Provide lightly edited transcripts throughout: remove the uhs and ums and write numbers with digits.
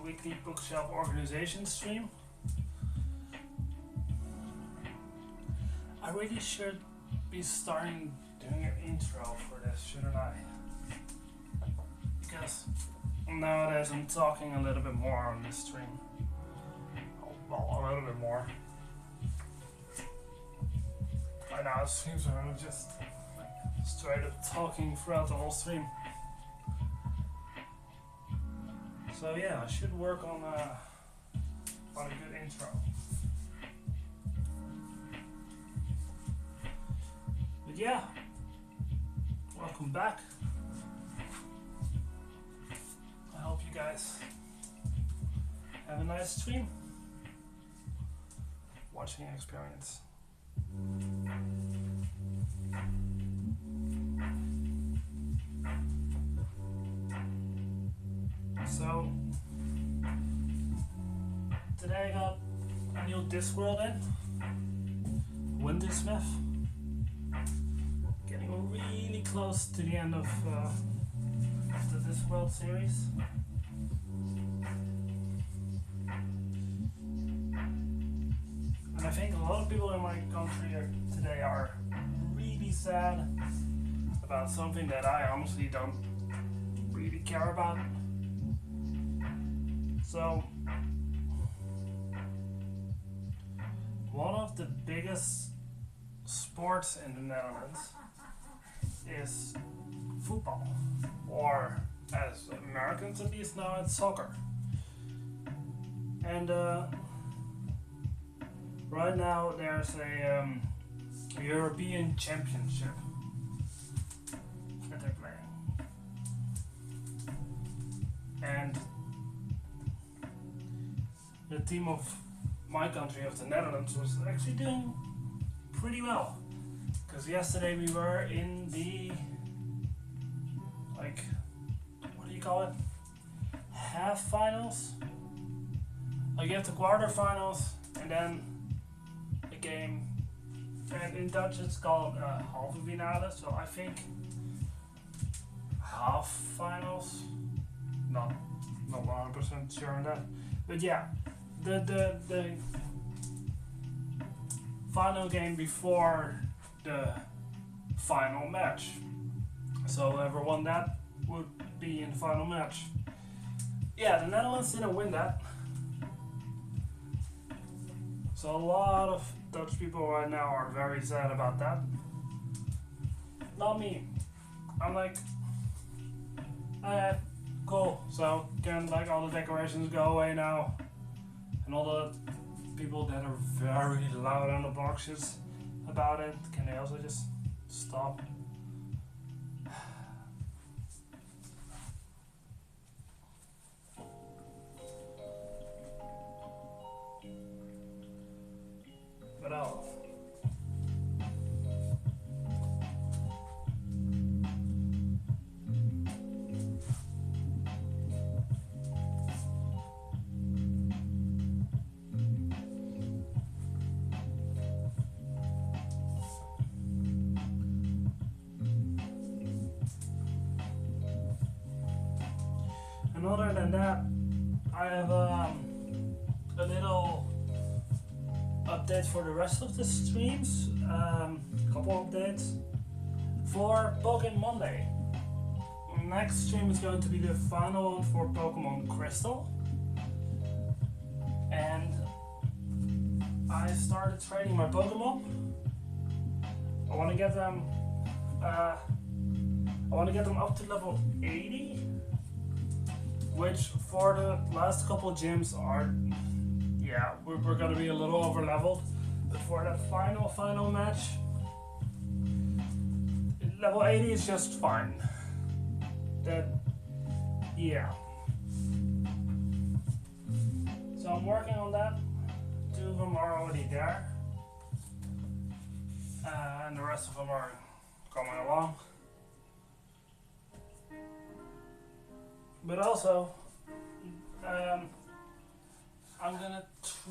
weekly bookshelf organization stream. I really should be starting doing an intro for this, shouldn't I? Because nowadays I'm talking a little bit more on this stream. Well, a little bit more. Right now it seems like I'm just straight up talking throughout the whole stream. So yeah, I should work on a good intro. But yeah, welcome back. I hope you guys have a nice stream watching experience. So today I got a new Discworld in Wintersmith. Getting really close to the end of the Discworld series. And I think a lot of people in my country today are really sad about something that I honestly don't really care about. So, one of the biggest sports in the Netherlands is football, or as Americans at least know, it's soccer. And right now there's a European Championship that they're playing. And the team of my country, of the Netherlands, was actually doing pretty well. Because yesterday we were in the, like, what do you call it? Half finals? Like you have the quarterfinals and then the game. And in Dutch it's called halve finale. So I think half finals. Not 100% sure on that. But yeah. The final game before the final match. So whoever won that would be in the final match. Yeah, the Netherlands didn't win that. So a lot of Dutch people right now are very sad about that. Not me. I'm like, cool. So can like all the decorations go away now? And all the people that are very loud on the boxes about it, can they also just stop? But other than that, I have a little update for the rest of the streams. Couple updates for Pokemon Monday. Next stream is going to be the final one for Pokemon Crystal, and I started training my Pokemon. I want to get them. I want to get them up to level 80. Which for the last couple of gyms are, yeah, we're gonna be a little over leveled, but for that final match, level 80 is just fine. That, yeah. So I'm working on that. 2 of them are already there, and the rest of them are coming along. But also, I'm gonna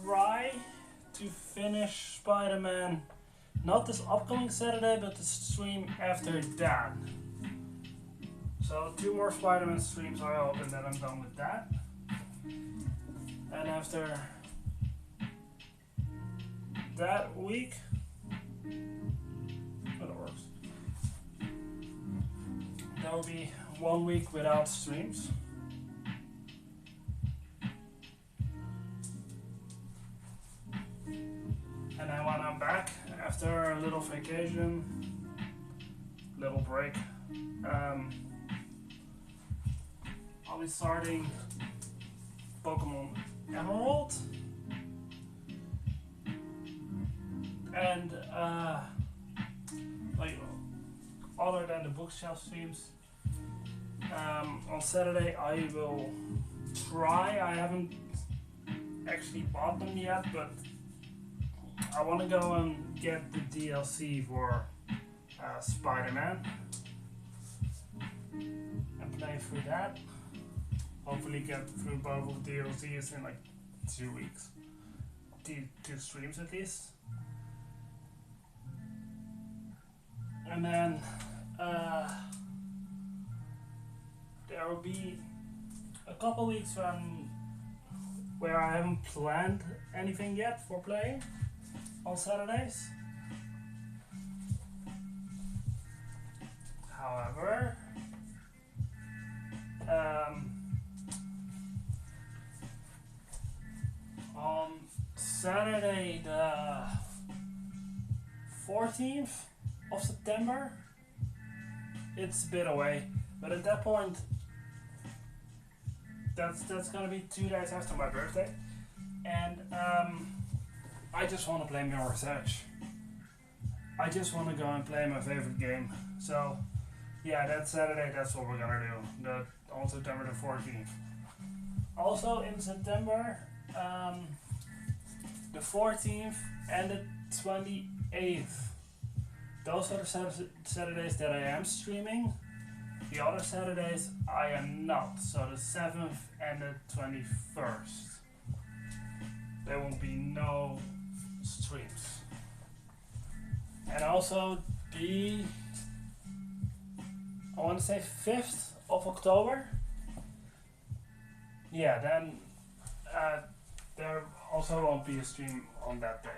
try to finish Spider-Man, not this upcoming Saturday, but the stream after that. So 2 more Spider-Man streams I hope, and then I'm done with that. And after that week, that works. There will be 1 week without streams. And then when I'm back after a little vacation, little break, I'll be starting Pokemon Emerald. And like other than the bookshelf streams, on Saturday I will try. I haven't actually bought them yet, but I want to go and get the DLC for Spider-Man and play through that. Hopefully get through both of the DLCs in like 2 weeks. Two streams at least. And then there will be a couple weeks where I haven't planned anything yet for playing on Saturdays. However, on Saturday the 14th of September, it's a bit away, but at that point, that's gonna be 2 days after my birthday, and I just want to play Mirror's Edge. I just want to go and play my favorite game. So yeah, that Saturday, that's what we're gonna do. On September the 14th. Also in September, the 14th and the 28th. Those are the Saturdays that I am streaming. The other Saturdays I am not. So the 7th and the 21st. There will be no streams. And also the, I want to say 5th of October. Yeah, then there also won't be a stream on that day.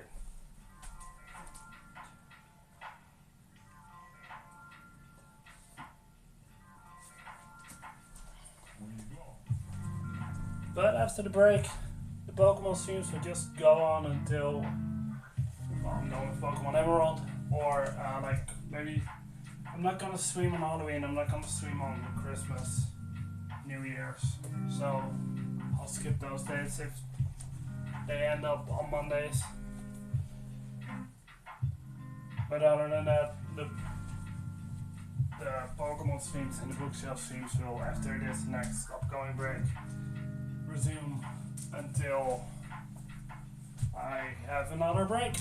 But after the break, the Pokemon streams will just go on until I'm done with Pokemon Emerald, or like maybe I'm not gonna stream on Halloween. I'm not gonna stream on Christmas, New Year's. So I'll skip those dates if they end up on Mondays. But other than that, the Pokemon streams and the bookshelf streams will, after this next upcoming break, resume until I have another break.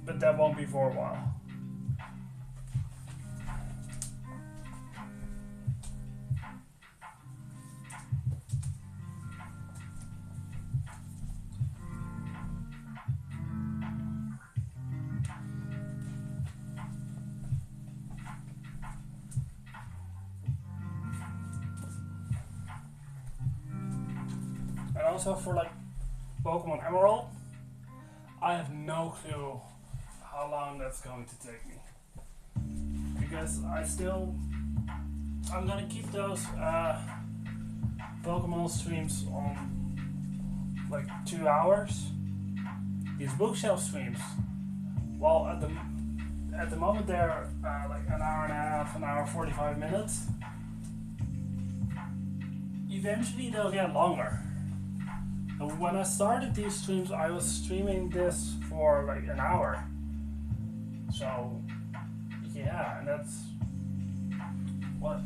But that won't be for a while. And also for like Pokemon Emerald, I have no clue how long that's going to take me, because I'm gonna keep those Pokemon streams on like 2 hours. These bookshelf streams, well, at the moment they're like an hour and a half, an hour 45 minutes. Eventually they'll get longer. And when I started these streams, I was streaming this for like an hour. So yeah, and that's what,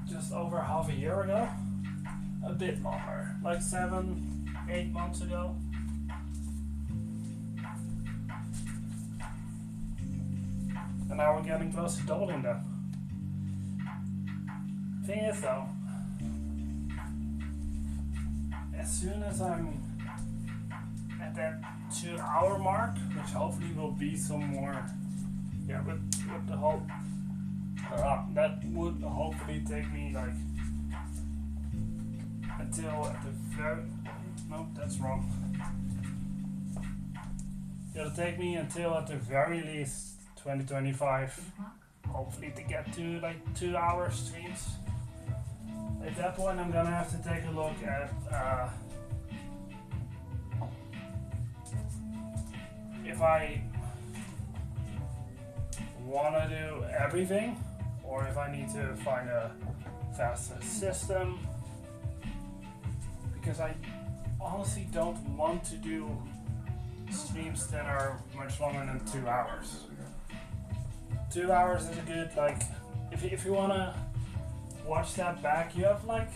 just over half a year ago? A bit longer, like 7-8 months ago. And now we're getting close to doubling them. Thing is though, as soon as I'm at that 2 hour mark, which hopefully will be some more, yeah, with the whole, that would hopefully take me like until at the very... No, that's wrong. It'll take me until at the very least 2025, hopefully to get to like 2 hour streams. At that point I'm gonna have to take a look at if I wanna do everything or if I need to find a faster system, because I honestly don't want to do streams that are much longer than 2 hours. 2 hours is a good, like, if you wanna watch that back, you have like,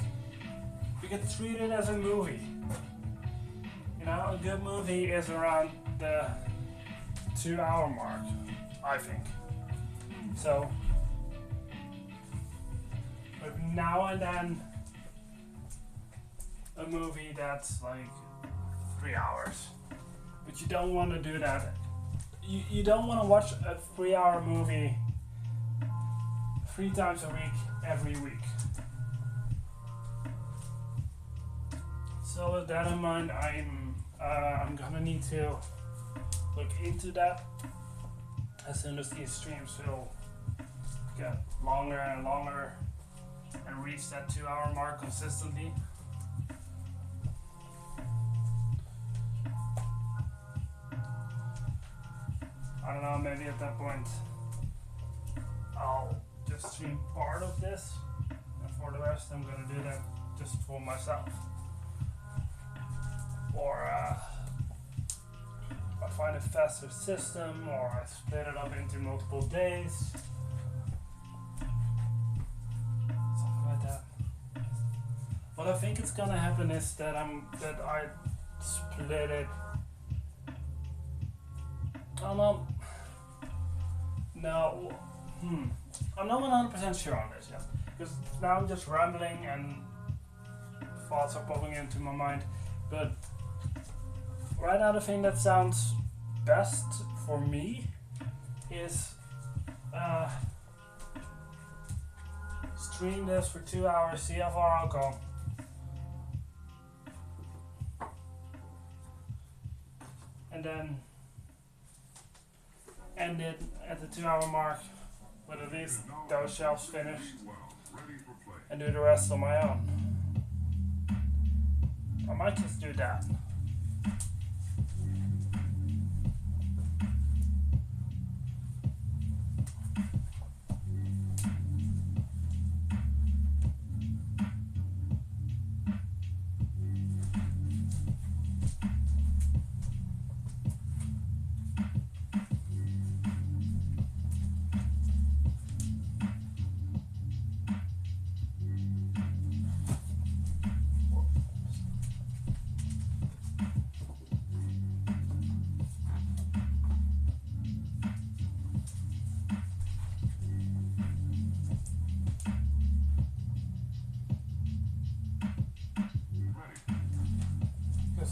you can treat it as a movie. You know, a good movie is around the 2 hour mark, I think. So, but now and then, a movie that's like 3 hours. But you don't want to do that. You don't want to watch a 3 hour movie 3 times a week, every week. So with that in mind, I'm gonna need to look into that as soon as these streams will get longer and longer and reach that 2 hour mark consistently. I don't know, maybe at that point I'll just stream part of this, and for the rest I'm gonna do that just for myself. Or I find a faster system, or I split it up into multiple days. Something like that. What I think is gonna happen is that I split it. No, I'm not 100% sure on this yet, because now I'm just rambling and thoughts are popping into my mind. But right now the thing that sounds best for me is stream this for 2 hours, see how far I'll go. And then end it at the 2 hour mark with at least those shelves finished, and do the rest on my own. I might just do that.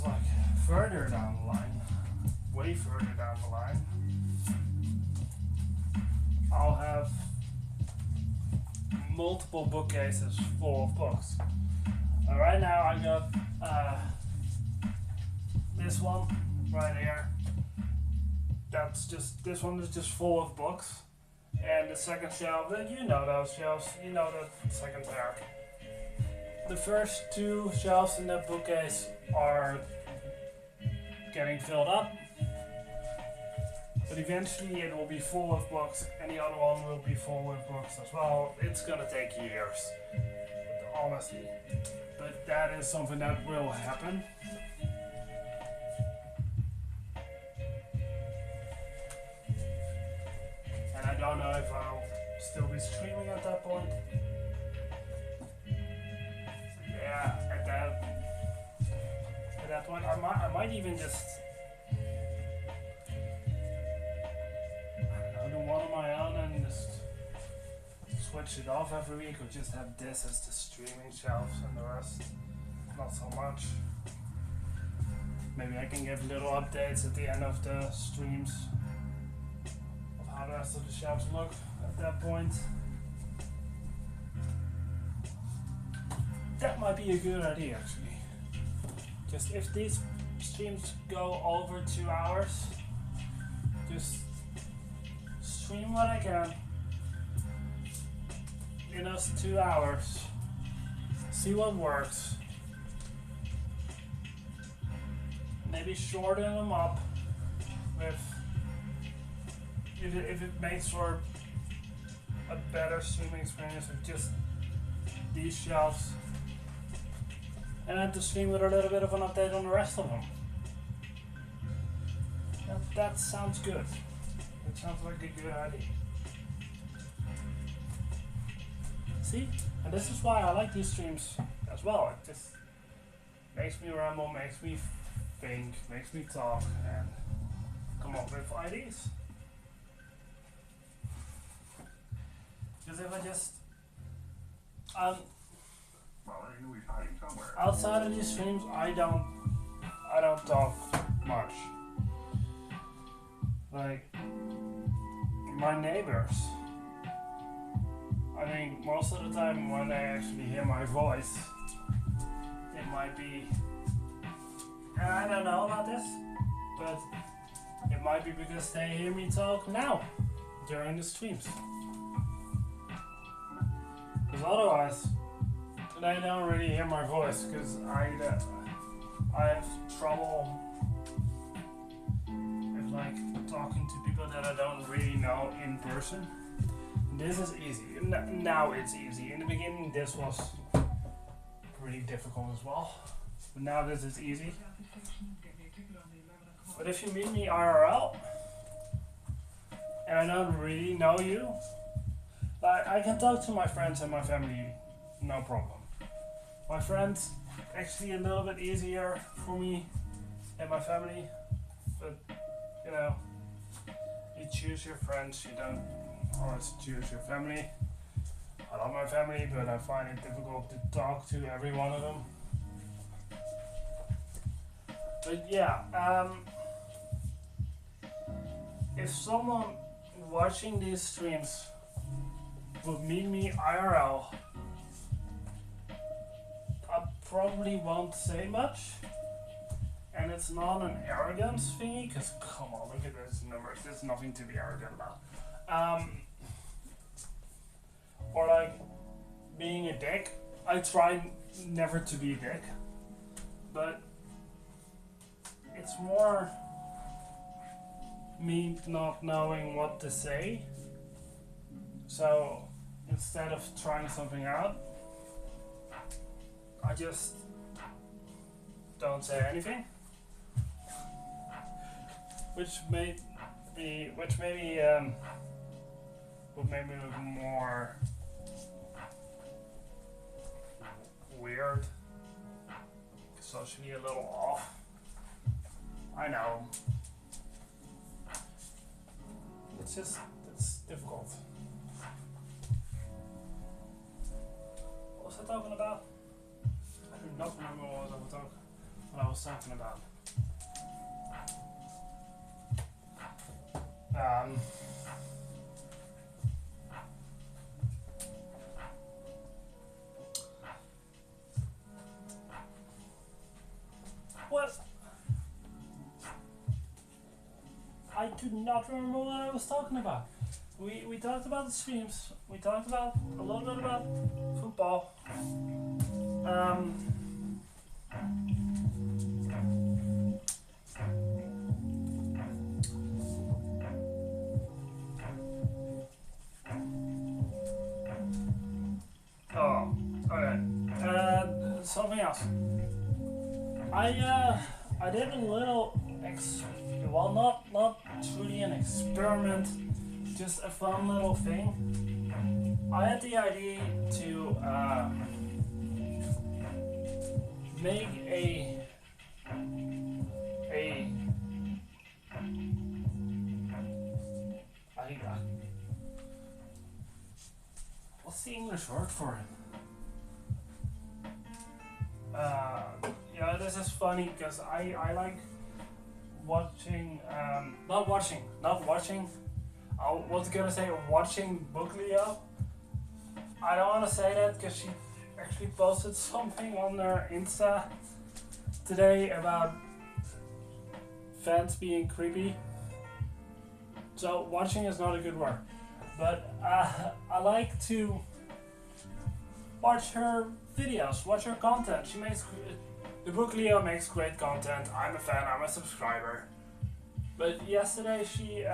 Like further down the line, way further down the line, I'll have multiple bookcases full of books. Right now I got this one right here. This one is just full of books, and the second shelf, you know those shelves, you know the second pair. The first 2 shelves in that bookcase are getting filled up, but eventually it will be full of books, and the other one will be full with books as well. It's gonna take years, honestly, but that is something that will happen. And I don't know if I'll still be streaming at that point. Yeah, at that point, I might even just, I don't know, do one on my own and just switch it off every week, or just have this as the streaming shelves and the rest not so much. Maybe I can give little updates at the end of the streams of how the rest of the shelves look at that point. that might be a good idea actually. Just if these streams go over 2 hours, just stream what I can in those 2 hours. See what works. Maybe shorten them up with if it makes for a better streaming experience with just these shelves, and then to stream with a little bit of an update on the rest of them. That sounds good. It sounds like a good idea. See? And this is why I like these streams as well. It just makes me ramble, makes me think, makes me talk, and come up with ideas. Because if I just Well, I knew he was hiding somewhere. outside of these streams, I don't talk much. Like my neighbors, I mean, most of the time when they actually hear my voice, it might be, and I don't know about this, but it might be because they hear me talk now during the streams. Because otherwise, they don't really hear my voice because I have trouble with like talking to people that I don't really know in person. This is easy. Now it's easy. In the beginning, this was pretty difficult as well. But now this is easy. But if you meet me IRL and I don't really know you, like I can talk to my friends and my family, no problem. My friends actually a little bit easier for me and my family, but you know, you choose your friends, you don't always choose your family. I love my family, but I find it difficult to talk to every one of them. But yeah, if someone watching these streams would meet me IRL, I probably won't say much. And it's not an arrogance thingy, because come on, look at those numbers, there's nothing to be arrogant about. Or like being a dick. I try never to be a dick, but it's more me not knowing what to say. So instead of trying something out, I just don't say anything. Which maybe would make me look more weird, socially a little off. I know. It's difficult. What was I talking about? I do not remember what I was talking about. What? I do not remember what I was talking about. We talked about the streams. We talked about a little bit about football. Oh, okay. Something else. I did a little not truly an experiment, just a fun little thing. I had the idea to make a what's the English word for it? Yeah, this is funny because I like watching, not watching. I was gonna say watching Book Leo. I don't want to say that because she actually posted something on their Insta today about fans being creepy. So watching is not a good word, but I like to watch her videos, watch her content. She makes the book Leo makes great content. I'm a fan. I'm a subscriber. But yesterday she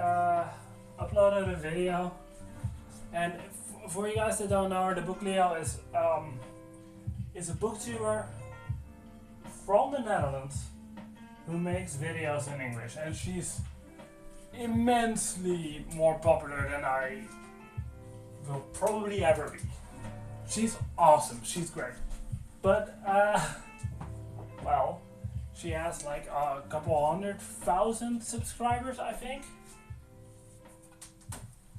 uploaded a video, and for you guys that don't know her, the book Leo is a booktuber from the Netherlands who makes videos in English, and she's immensely more popular than I will probably ever be. She's awesome. She's great. But well, she has like a couple 100,000 subscribers, I think.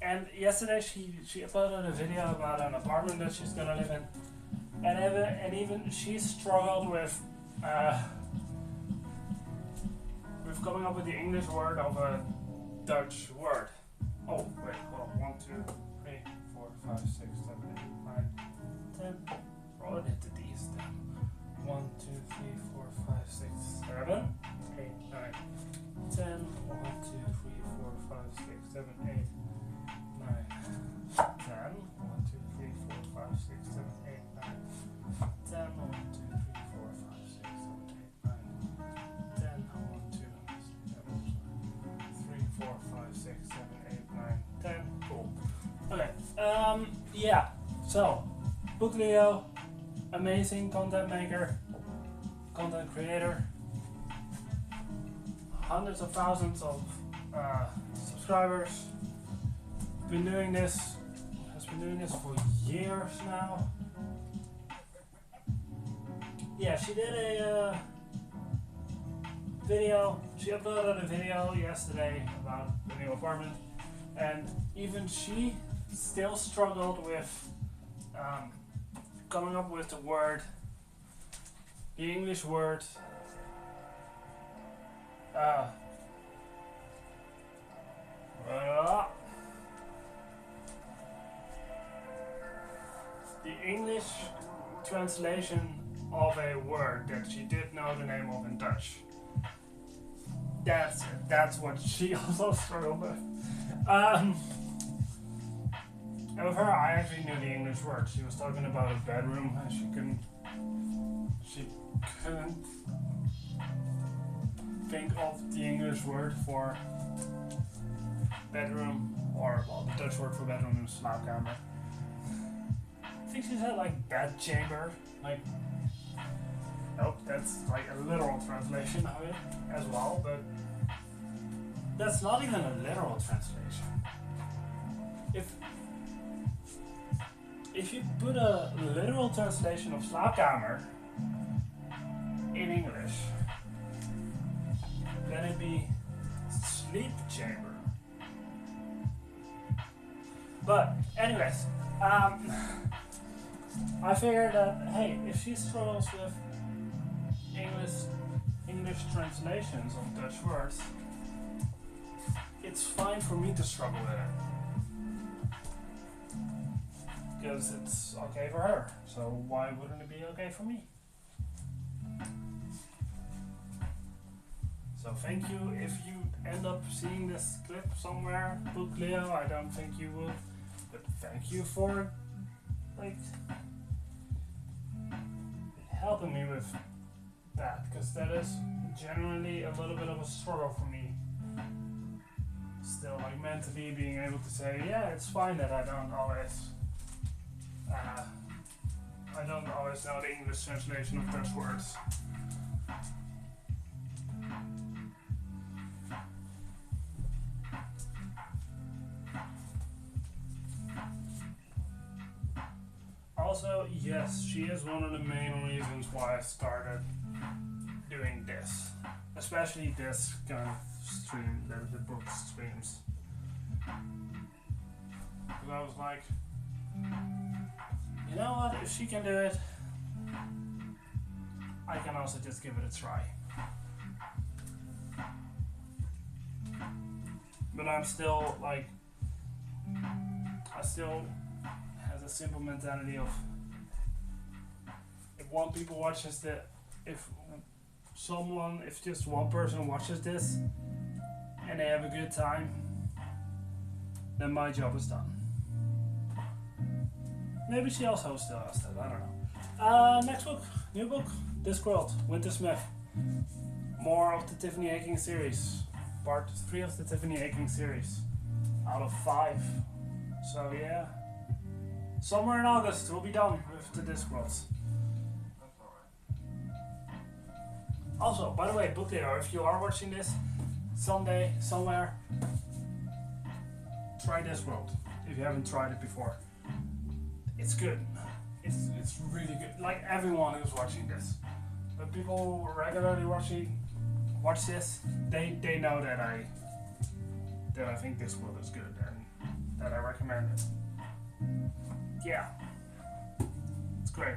And yesterday she uploaded a video about an apartment that she's gonna live in, and even she struggled with coming up with the English word of a Dutch word. Oh wait, hold on. 1, 2, 3, 4, 5, 6, 7, 8, 9, 10. Roll it into these. 1, 2, 3, 4, 5, 6, 7, 8, 9, 10. 1, 2, 3, 4, 5, 6, 7, 8, 9, 10. 1, 2, 3, 4, 5, 6, 7, 8, 9, 10. 1, 2, 3, 4, 5, 6, 7, 8, 9, 10. 1, 2, 3, 4, 5, 6, 7, 8, 9, 10. Cool. Okay. Yeah. So, Book Leo, amazing content maker, content creator, hundreds of thousands of subscribers. Has been doing this for years now. Yeah, she did a video. She uploaded a video yesterday about the new apartment, and even she still struggled with coming up with the English word. The English translation of a word that she did know the name of in Dutch. That's what she also struggled with. And with her, I actually knew the English word. She was talking about a bedroom, and she couldn't think of the English word for bedroom, or well, the Dutch word for bedroom is slaapkamer. I think she said like bed chamber. Like, nope, that's like a literal translation of it as well, but that's not even a literal translation. If you put a literal translation of slaapkamer in English, then it'd be sleep chamber. But anyways, I figured that, hey, if she struggles with English translations of Dutch words, it's fine for me to struggle with it. Because it's okay for her, so why wouldn't it be okay for me? So thank you if you end up seeing this clip somewhere, Book Leo. I don't think you would, but thank you for like helping me with that, because that is generally a little bit of a struggle for me. Still, like mentally being able to say, yeah, it's fine that I don't always know the English translation of Dutch words. Also, yes, she is one of the main reasons why I started doing this. Especially this kind of stream, the book streams. Because I was like, you know what, if she can do it, I can also just give it a try. But I'm still like, I still have a simple mentality of if just one person watches this and they have a good time, then my job is done. Maybe she also still has that, I don't know. Next book, new book, Discworld, Winter Smith. More of the Tiffany Aching series. Part 3 of the Tiffany Aching series. Out of 5. So yeah. Somewhere in August we'll be done with the Discworlds. Also, by the way, Book Leader, if you are watching this someday, somewhere, try Discworld if you haven't tried it before. It's good. It's really good. Like everyone who's watching this. But people who regularly watch this, they know that I think Discworld is good and that I recommend it. Yeah. It's great.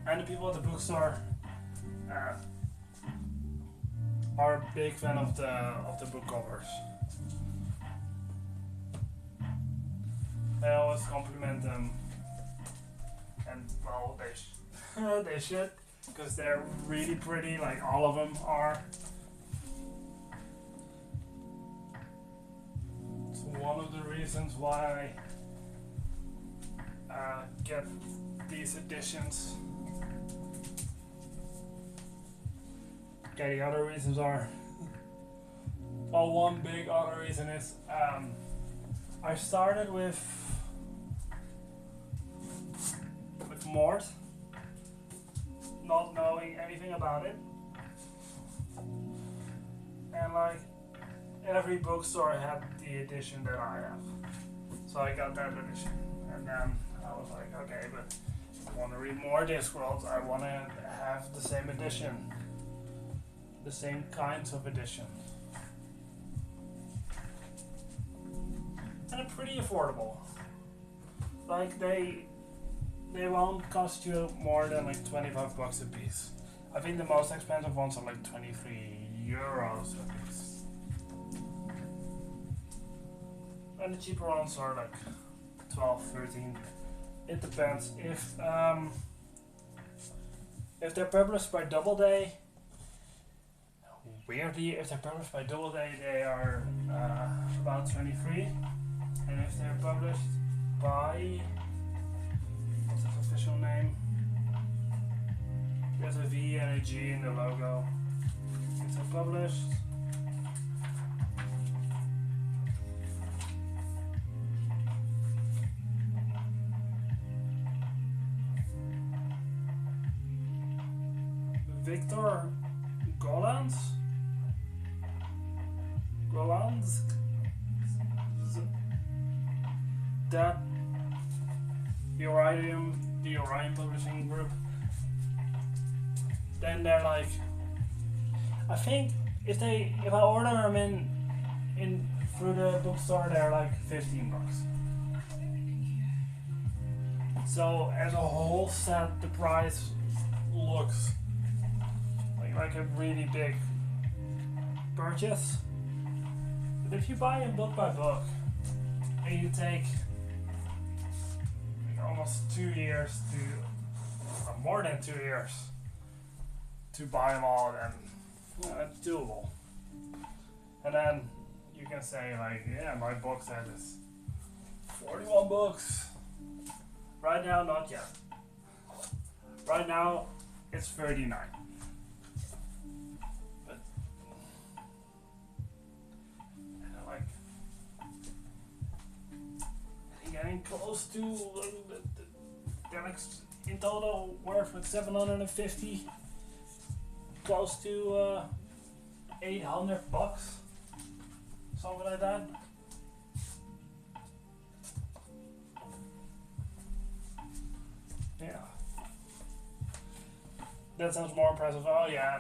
And the people at the bookstore are a big fan of the book covers. I always compliment them, and well, they should, because they're really pretty, like all of them are. It's one of the reasons why I get these editions. Okay, the other reasons are, well, one big other reason is I started with Mort, not knowing anything about it, and like every bookstore had the edition that I have, so I got that edition, and then I was like, okay, but if I want to read more Discworlds, I want to have the same edition, the same kinds of edition, and they're pretty affordable. Like they won't cost you more than like 25 bucks a piece. I think the most expensive ones are like 23 euros a piece. And the cheaper ones are like 12, 13. It depends. If they're published by Doubleday, weirdly, if they're published by Doubleday, they are about 23. And if they're published by, what's its official name? There's a V and a G in the logo. If they're published, Victor Golands? That the Orion Publishing Group. Then they're like, I think if I order them in through the bookstore, they're like 15 bucks. So as a whole set, the price looks like a really big purchase. But if you buy them book by book and you take like almost 2 years to, more than 2 years to buy them all, then it's doable. And then you can say like, yeah, my book set is 41 books. Right now, not yet. Right now, it's 39. But like, getting close to they're like in total worth like 750, close to 800 bucks, something like that. Yeah, that sounds more impressive. Oh yeah,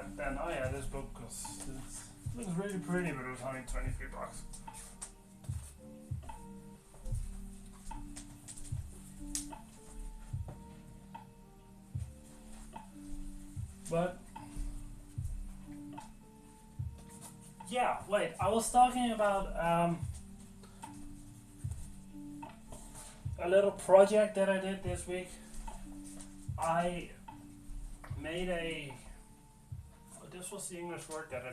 this book looks really pretty, but it was only 23 bucks. But yeah, wait, I was talking about a little project that I did this week. I made a. This was the English word that I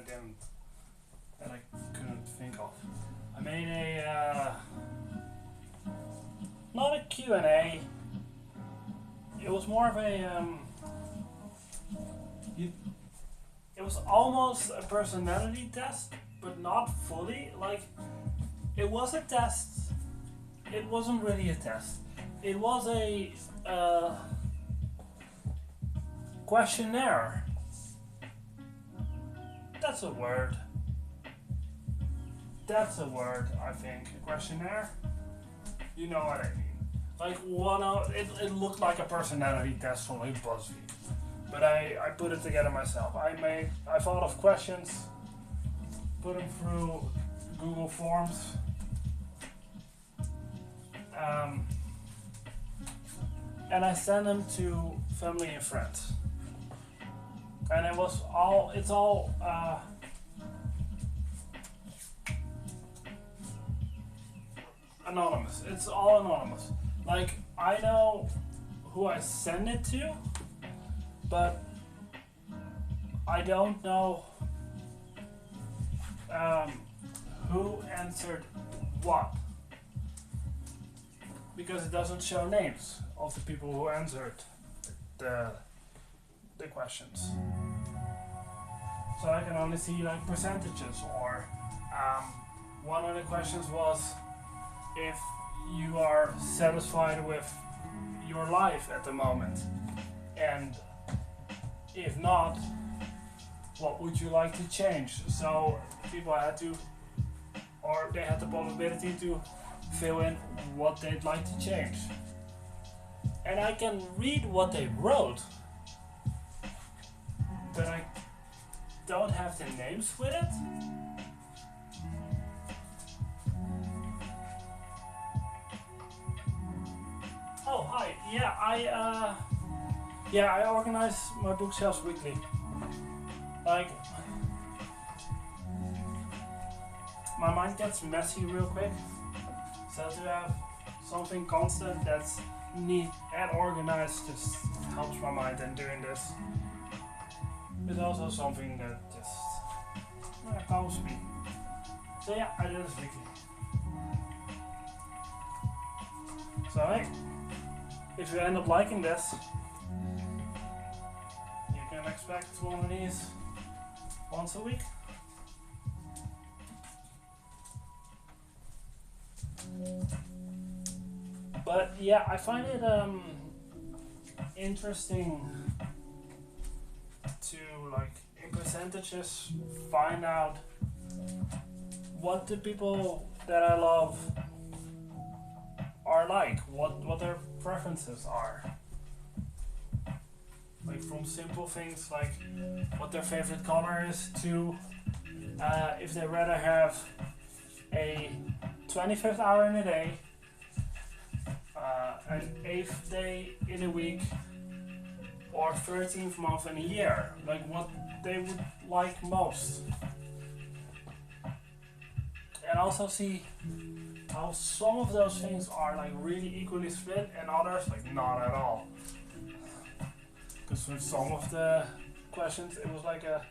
couldn't think of. I made a not a Q&A. It was more of a it was almost a personality test, but not fully. Like, it was a test. It wasn't really a test. It was a questionnaire. That's a word. That's a word, I think. A questionnaire. You know what I mean. Like, it looked like a personality test from like BuzzFeed. But I put it together myself. I thought of questions, put them through Google Forms, and I sent them to family and friends. And it's all anonymous. It's all anonymous. Like, I know who I send it to, but I don't know who answered what, because it doesn't show names of the people who answered the questions. So I can only see like percentages, or one of the questions was if you are satisfied with your life at the moment, and if not, what would you like to change? So people had to, or they had the possibility to fill in what they'd like to change. And I can read what they wrote, but I don't have the names with it. Oh, hi. Yeah, I organize my bookshelves weekly. Like, my mind gets messy real quick, so to have something constant that's neat and organized just helps my mind in doing this. It's also something that just calms me. So yeah, I do this weekly. So hey, if you end up liking this, you can expect one of these once a week. But yeah, I find it interesting to, like, in percentages, find out what the people that I love are like, what their preferences are. Like, from simple things like what their favorite color is, to if they rather have a 25th hour in a day, an 8th day in a week, or 13th month in a year. Like, what they would like most. And also see how some of those things are like really equally split, and others like not at all. Because with some of the questions it was like a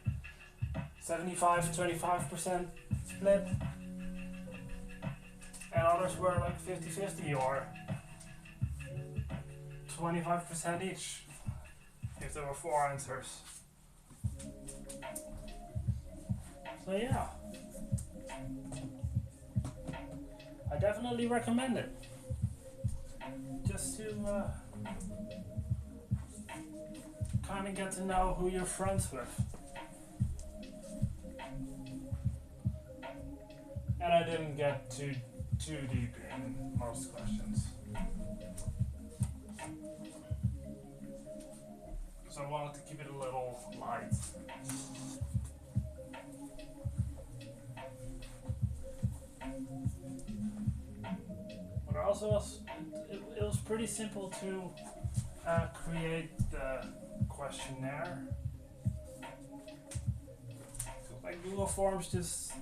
75-25% split, and others were like 50-50 or 25% each if there were 4 answers. So yeah, I definitely recommend it, just to kind of get to know who you're friends with. And I didn't get too deep in most questions, so I wanted to keep it a little light. But also it was pretty simple to create the questionnaire. Like, Google Forms just,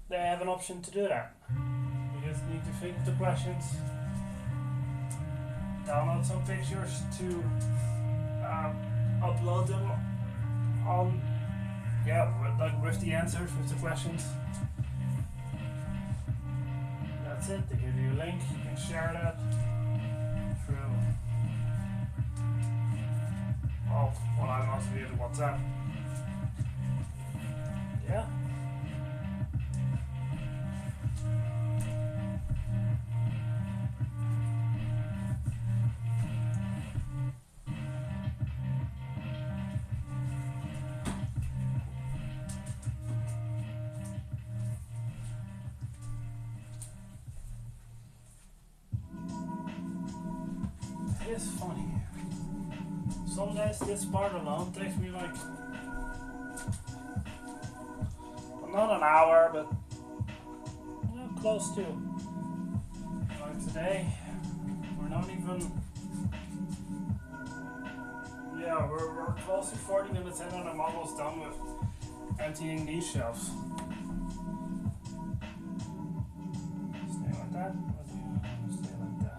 they have an option to do that. You just need to think of the questions, download some pictures to upload them on, with the answers, with the questions. That's it. They give you a link. You can share that through. I must be at WhatsApp. Yeah. It's funny. Some days this part alone takes me like not an hour, but close to. Like today, we're not even. Yeah, we're close to 40 minutes in, and I'm almost done with emptying these shelves. Stay like that. Stay like that.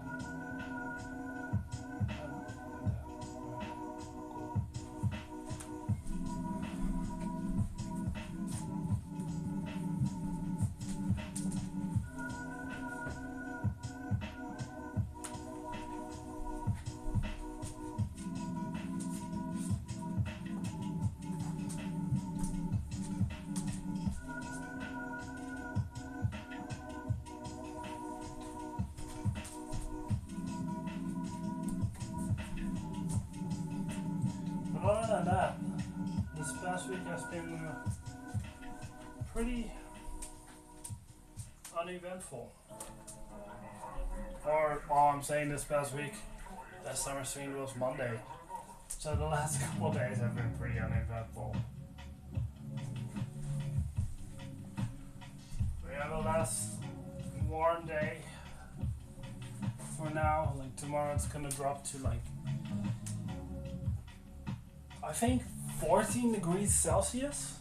Other than that, this past week has been pretty uneventful. I'm saying this past week, last summer swing was Monday. So the last couple of days have been pretty uneventful. We have a last warm day for now. Like tomorrow it's gonna drop to like, I think 14 degrees Celsius.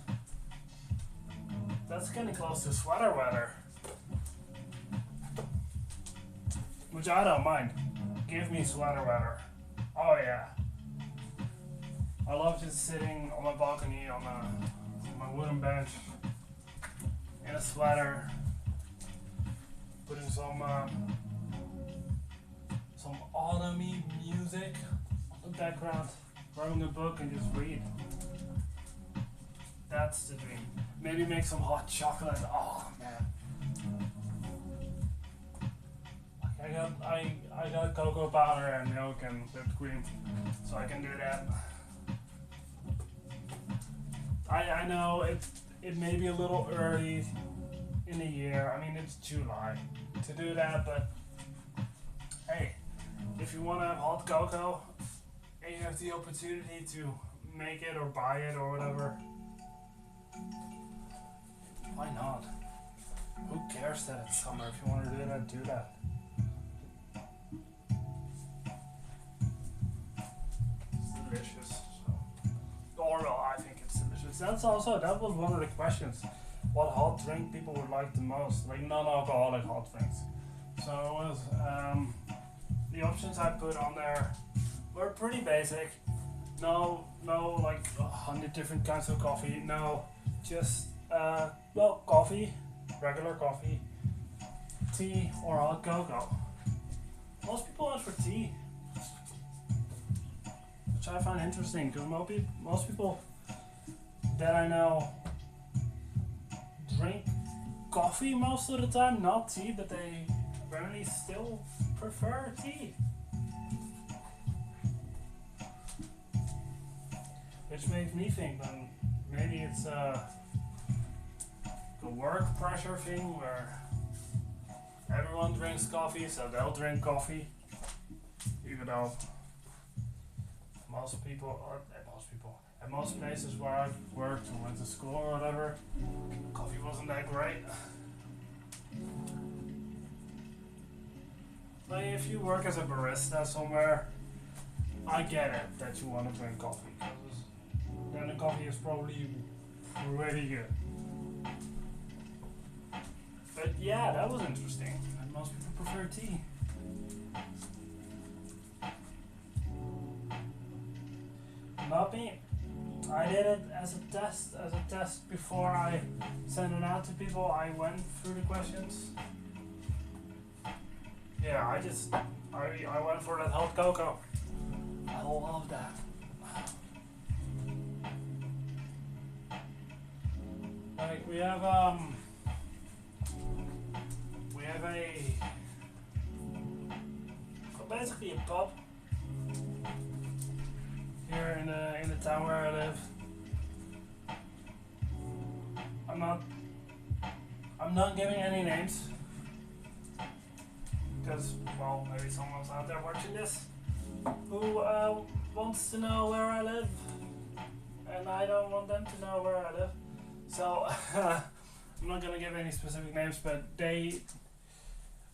That's getting close to sweater weather. Which I don't mind. Give me sweater weather. Oh yeah. I love just sitting on my balcony on my wooden bench in a sweater, putting some autumny music on the background, grabbing a book and just read. That's the dream. Maybe make some hot chocolate. Oh man. I got cocoa powder and milk and whipped cream, so I can do that. I know it may be a little early in the year. I mean, it's July to do that, but hey, if you want to have hot cocoa and you have the opportunity to make it or buy it or whatever, why not? Who cares that it's summer? If you want to do that, do that. It's delicious. Or I think it's delicious. That was one of the questions. What hot drink people would like the most? Like non-alcoholic hot drinks. So it was the options I put on there were pretty basic. No like 100 different kinds of coffee. No, just coffee, regular coffee, tea, or hot cocoa. Most people opt for tea, which I find interesting because most people that I know drink coffee most of the time, not tea, but they apparently still prefer tea. Which makes me think then maybe it's the work pressure thing where everyone drinks coffee, so they'll drink coffee, even though at most places where I've worked and went to school or whatever, coffee wasn't that great. But if you work as a barista somewhere, I get it that you want to drink coffee, because then the coffee is probably really good. But yeah, that was interesting. Most people prefer tea. Not me. I did it as a test before I sent it out to people. I went through the questions. Yeah, I went for that hot cocoa. I love that. Like we have a basically a pub here in the town where I live. I'm not giving any names because, well, maybe someone's out there watching this who wants to know where I live, and I don't want them to know where I live. So I'm not gonna give any specific names, but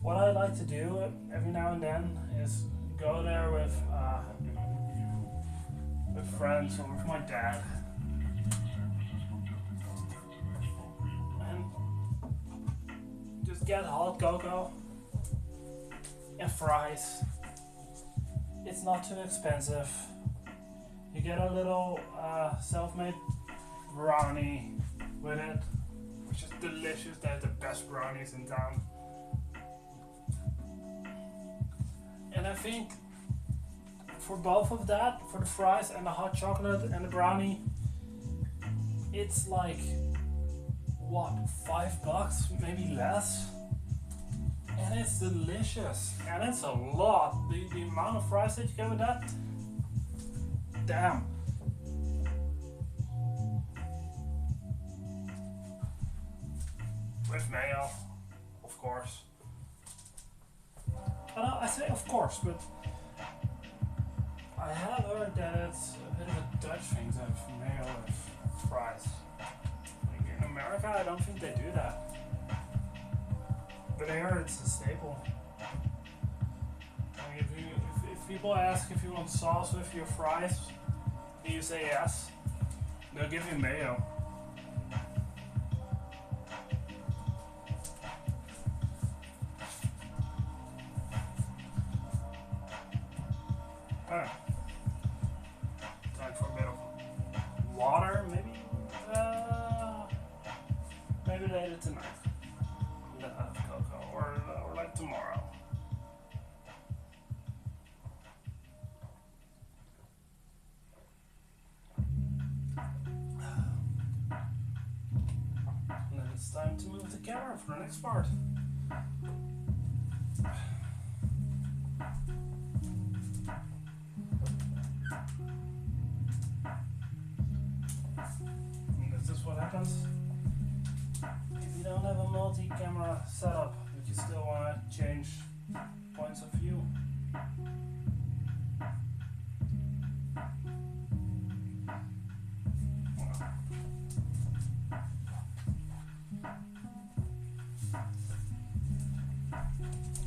what I like to do every now and then is go there with friends or with my dad, and just get hot cocoa and fries. It's not too expensive. You get a little self-made brownie with it, which is delicious. They have the best brownies in town. And I think for both of that, for the fries and the hot chocolate and the brownie, it's like, what, $5, maybe less? And it's delicious. And it's a lot. The amount of fries that you get with that, damn. With mayo, of course. I say of course, but I have heard that it's a bit of a Dutch thing to have mayo with fries. Like in America, I don't think they do that. But I heard it's a staple. I mean, if people ask if you want sauce with your fries, and you say yes, they'll give you mayo. Time for a bit of water, maybe. Maybe later tonight. Then have cocoa, or like tomorrow. And then it's time to move the camera for the next part. What happens if you don't have a multi-camera setup but you still want to change points of view.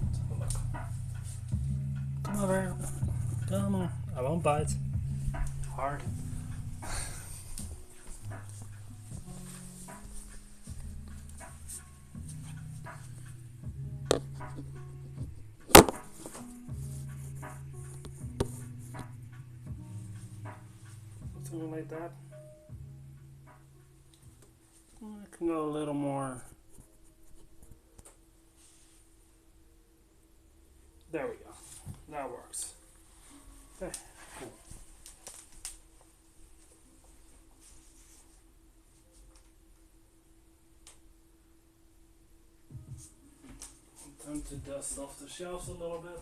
Let's have a look. Come over. Come on. I won't bite. Hard. Something like that. I can go a little more. There we go. That works. Okay, cool. Time to dust off the shelves a little bit.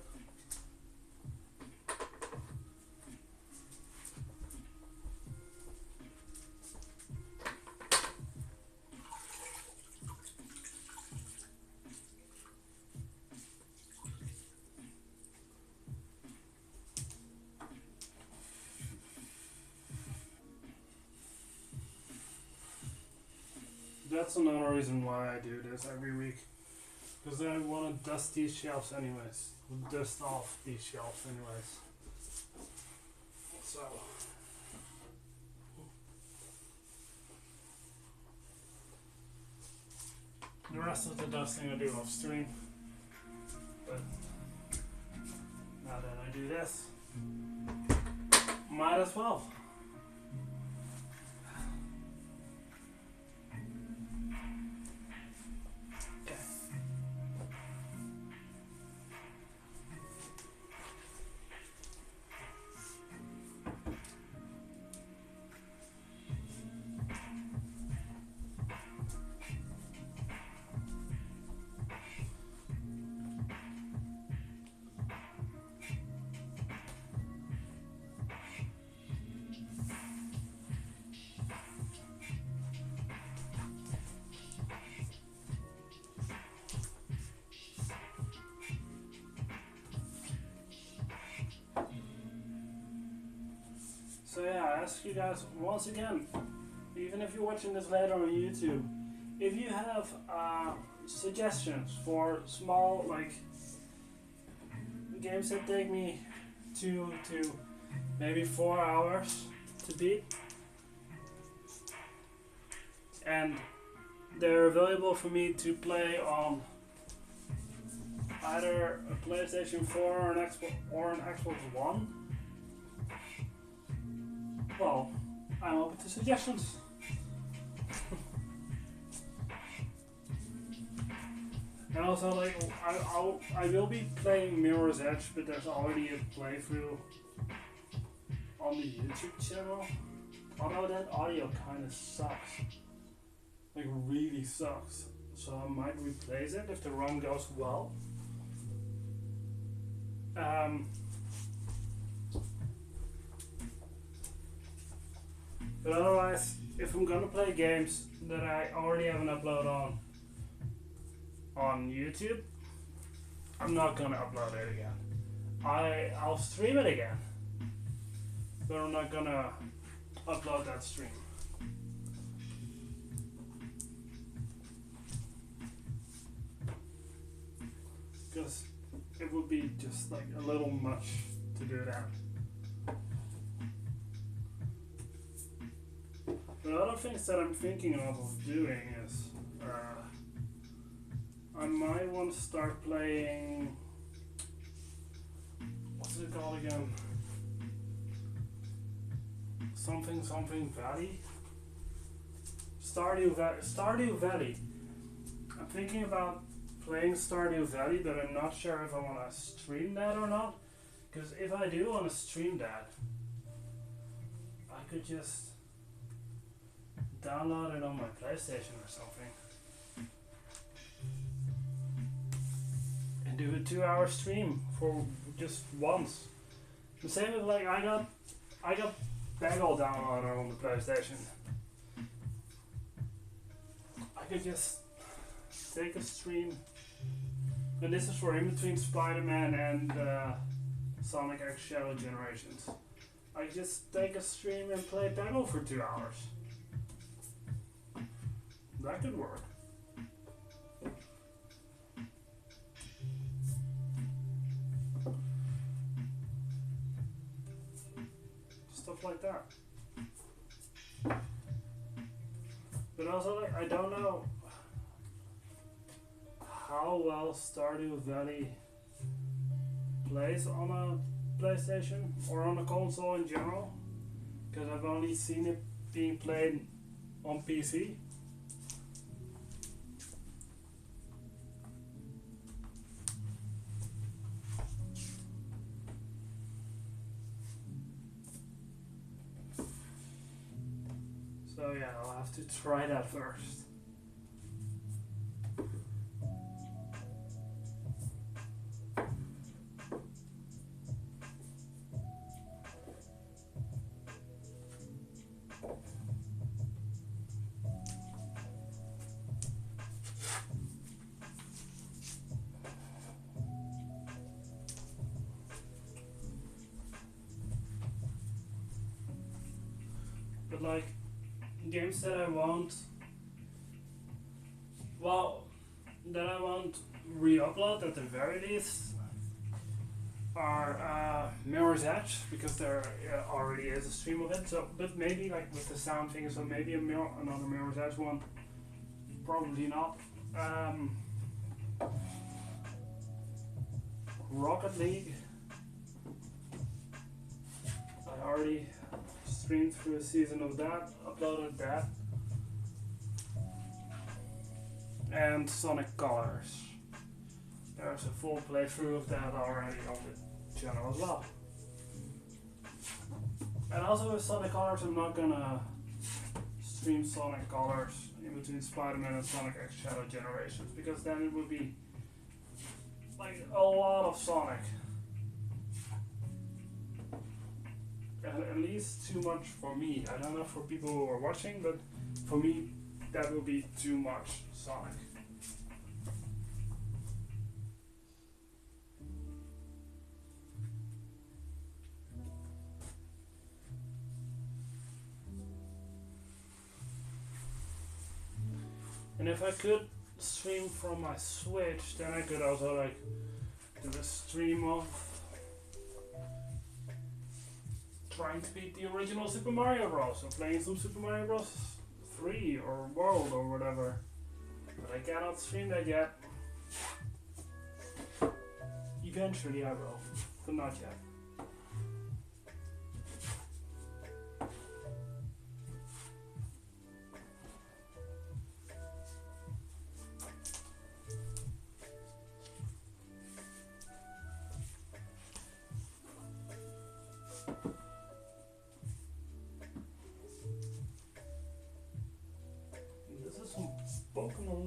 That's another reason why I do this every week. Because I want to dust these shelves anyways. Dust off these shelves anyways. So. The rest of the dusting I do off stream. But now that I do this, might as well. So yeah, I ask you guys once again, even if you're watching this later on YouTube, if you have suggestions for small like games that take me 2 to maybe 4 hours to beat, and they're available for me to play on either a PlayStation 4 or an Xbox One, well, I'm open to suggestions. And also, like, I will be playing Mirror's Edge, but there's already a playthrough on the YouTube channel. Although that audio kind of sucks. Like, really sucks. So I might replace it if the run goes well. But otherwise, if I'm gonna play games that I already have an upload on YouTube, I'm not gonna upload it again. I'll stream it again, but I'm not gonna upload that stream. Because it would be just like a little much to do that. The other things that I'm thinking of doing is I might want to start playing, what's it called again? Something Valley? Stardew Valley. I'm thinking about playing Stardew Valley, but I'm not sure if I want to stream that or not. Because if I do want to stream that, I could just download it on my PlayStation or something and do a 2-hour stream for just once. The same as like I got Bagel downloaded on the PlayStation. I could just take a stream, and this is for in between Spider-Man and Sonic X Shadow Generations. I just take a stream and play Bagel for 2 hours. That could work. Stuff like that. But also, like, I don't know how well Stardew Valley plays on a PlayStation or on a console in general, because I've only seen it being played on PC. So yeah, I'll have to try that first. But like, games that I won't re-upload at the very least are Mirror's Edge, because there already is a stream of it. So, but maybe like with the sound thing, so maybe another Mirror's Edge one. Probably not. Rocket League. I already streamed through a season of that, uploaded that. And Sonic Colors. There's a full playthrough of that already on the channel as well. And also with Sonic Colors, I'm not gonna stream Sonic Colors in between Spider-Man and Sonic X Shadow Generations, because then it would be like a lot of Sonic. And at least too much for me. I don't know for people who are watching, but for me that will be too much Sonic. And if I could stream from my Switch, then I could also like do a stream of trying to beat the original Super Mario Bros. Or playing some Super Mario Bros. 3 or World or whatever. But I cannot stream that yet. Eventually I will, but not yet.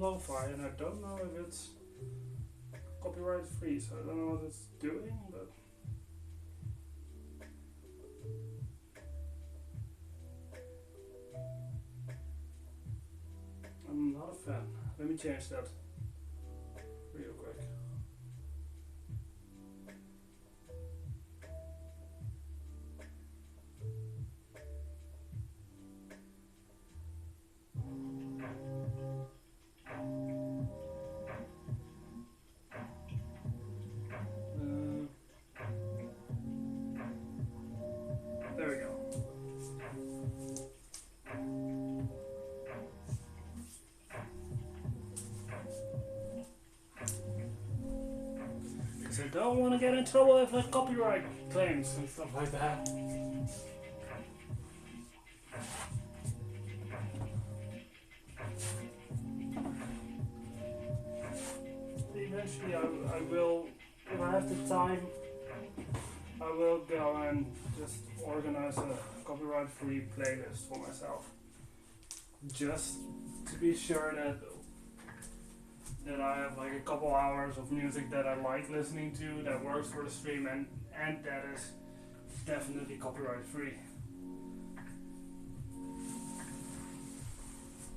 Lo-fi, and I don't know if it's copyright free, so I don't know what it's doing, but I'm not a fan. Let me change that real quick. I don't want to get in trouble with like copyright claims and stuff like that. Eventually I will, if I have the time, I will go and just organize a copyright free playlist for myself. Just to be sure that I have like a couple hours of music that I like listening to, that works for the stream, and that is definitely copyright free.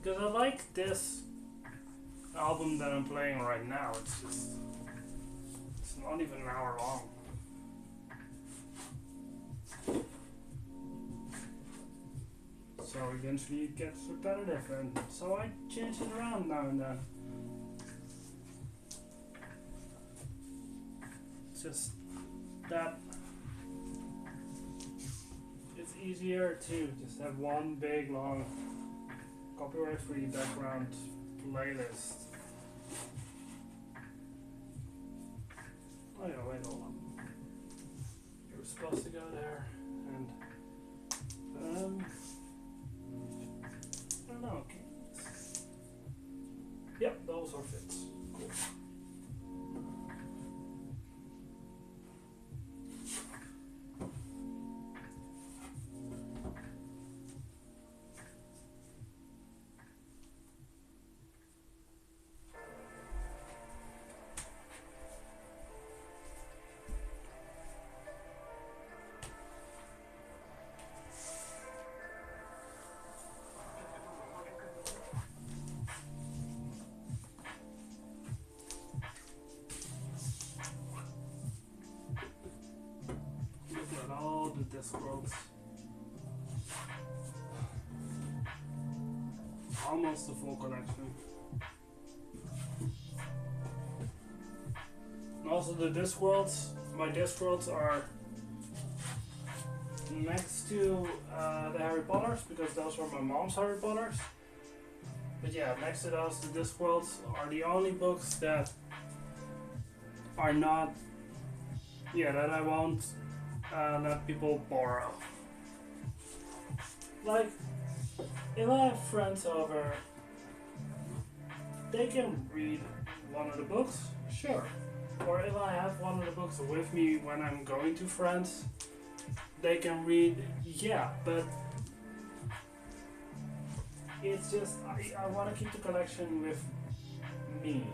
Because I like this album that I'm playing right now. It's not even an hour long. So eventually it gets repetitive, and so I change it around now and then. Just that it's easier to just have one big long copyright free background playlist. Oh yeah, wait, hold on. You were supposed to go there, and I don't know. Yep, those are fits. Cool. Discworlds. Almost the full collection. And also the Discworlds, my Discworlds are next to the Harry Potters, because those were my mom's Harry Potters. But yeah, next to those, the Discworlds are the only books that are not Yeah, that I won't let people borrow. Like, if I have friends over, they can read one of the books, sure. Or if I have one of the books with me when I'm going to friends, they can read, yeah, but it's just, I want to keep the collection with me.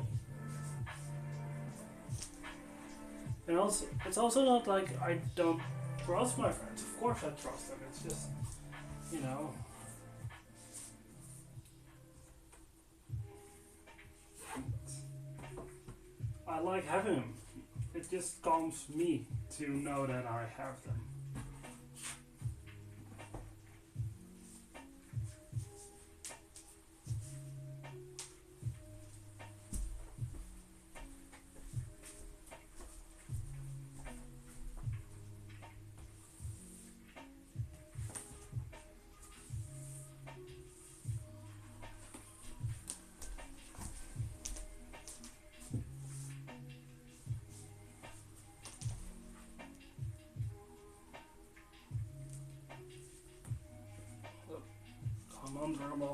And also, it's also not like I don't trust my friends. Of course I trust them. It's just, you know. I like having them. It just calms me to know that I have them. Come on, Drummo.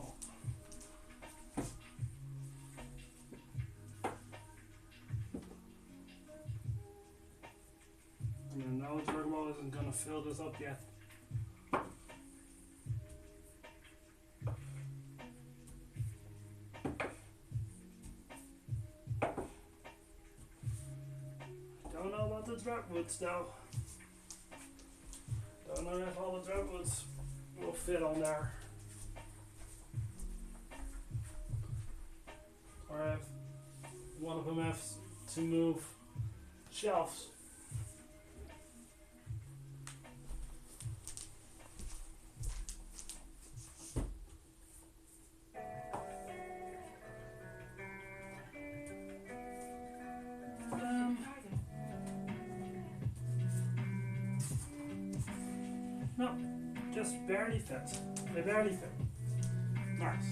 And no, Drummo isn't gonna fill this up yet. Don't know about the dropwoods though. Don't know if all the dropwoods will fit on there. Or if one of them has to move shelves. No, just barely fit. They barely fit. Nice.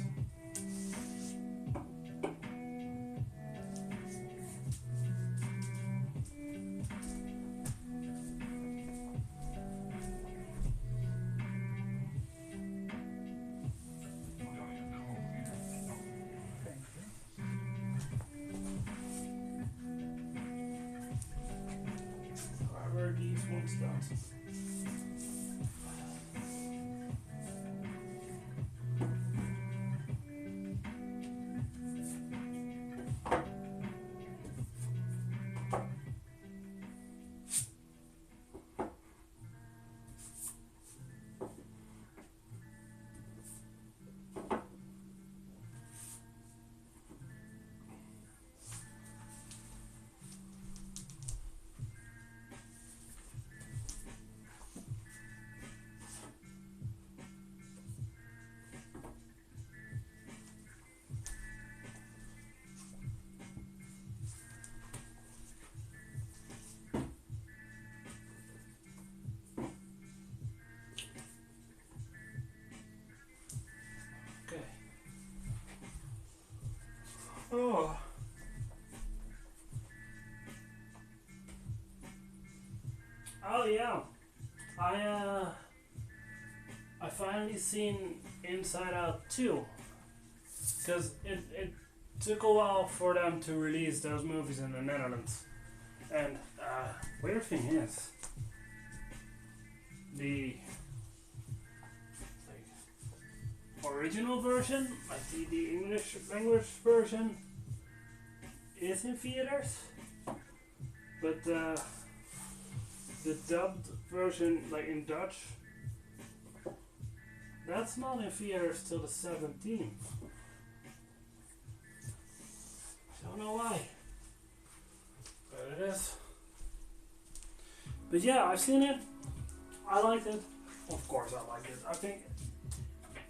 However, these ones don't. Okay. Oh. Oh yeah. I finally seen Inside Out 2. Because it took a while for them to release those movies in the Netherlands. And weird thing is, the original version, like the English language version, is in theaters, but the dubbed version, like in Dutch, that's not in theaters till the 17th. Don't know why, but it is. But yeah, I've seen it. I liked it. Of course, I liked it.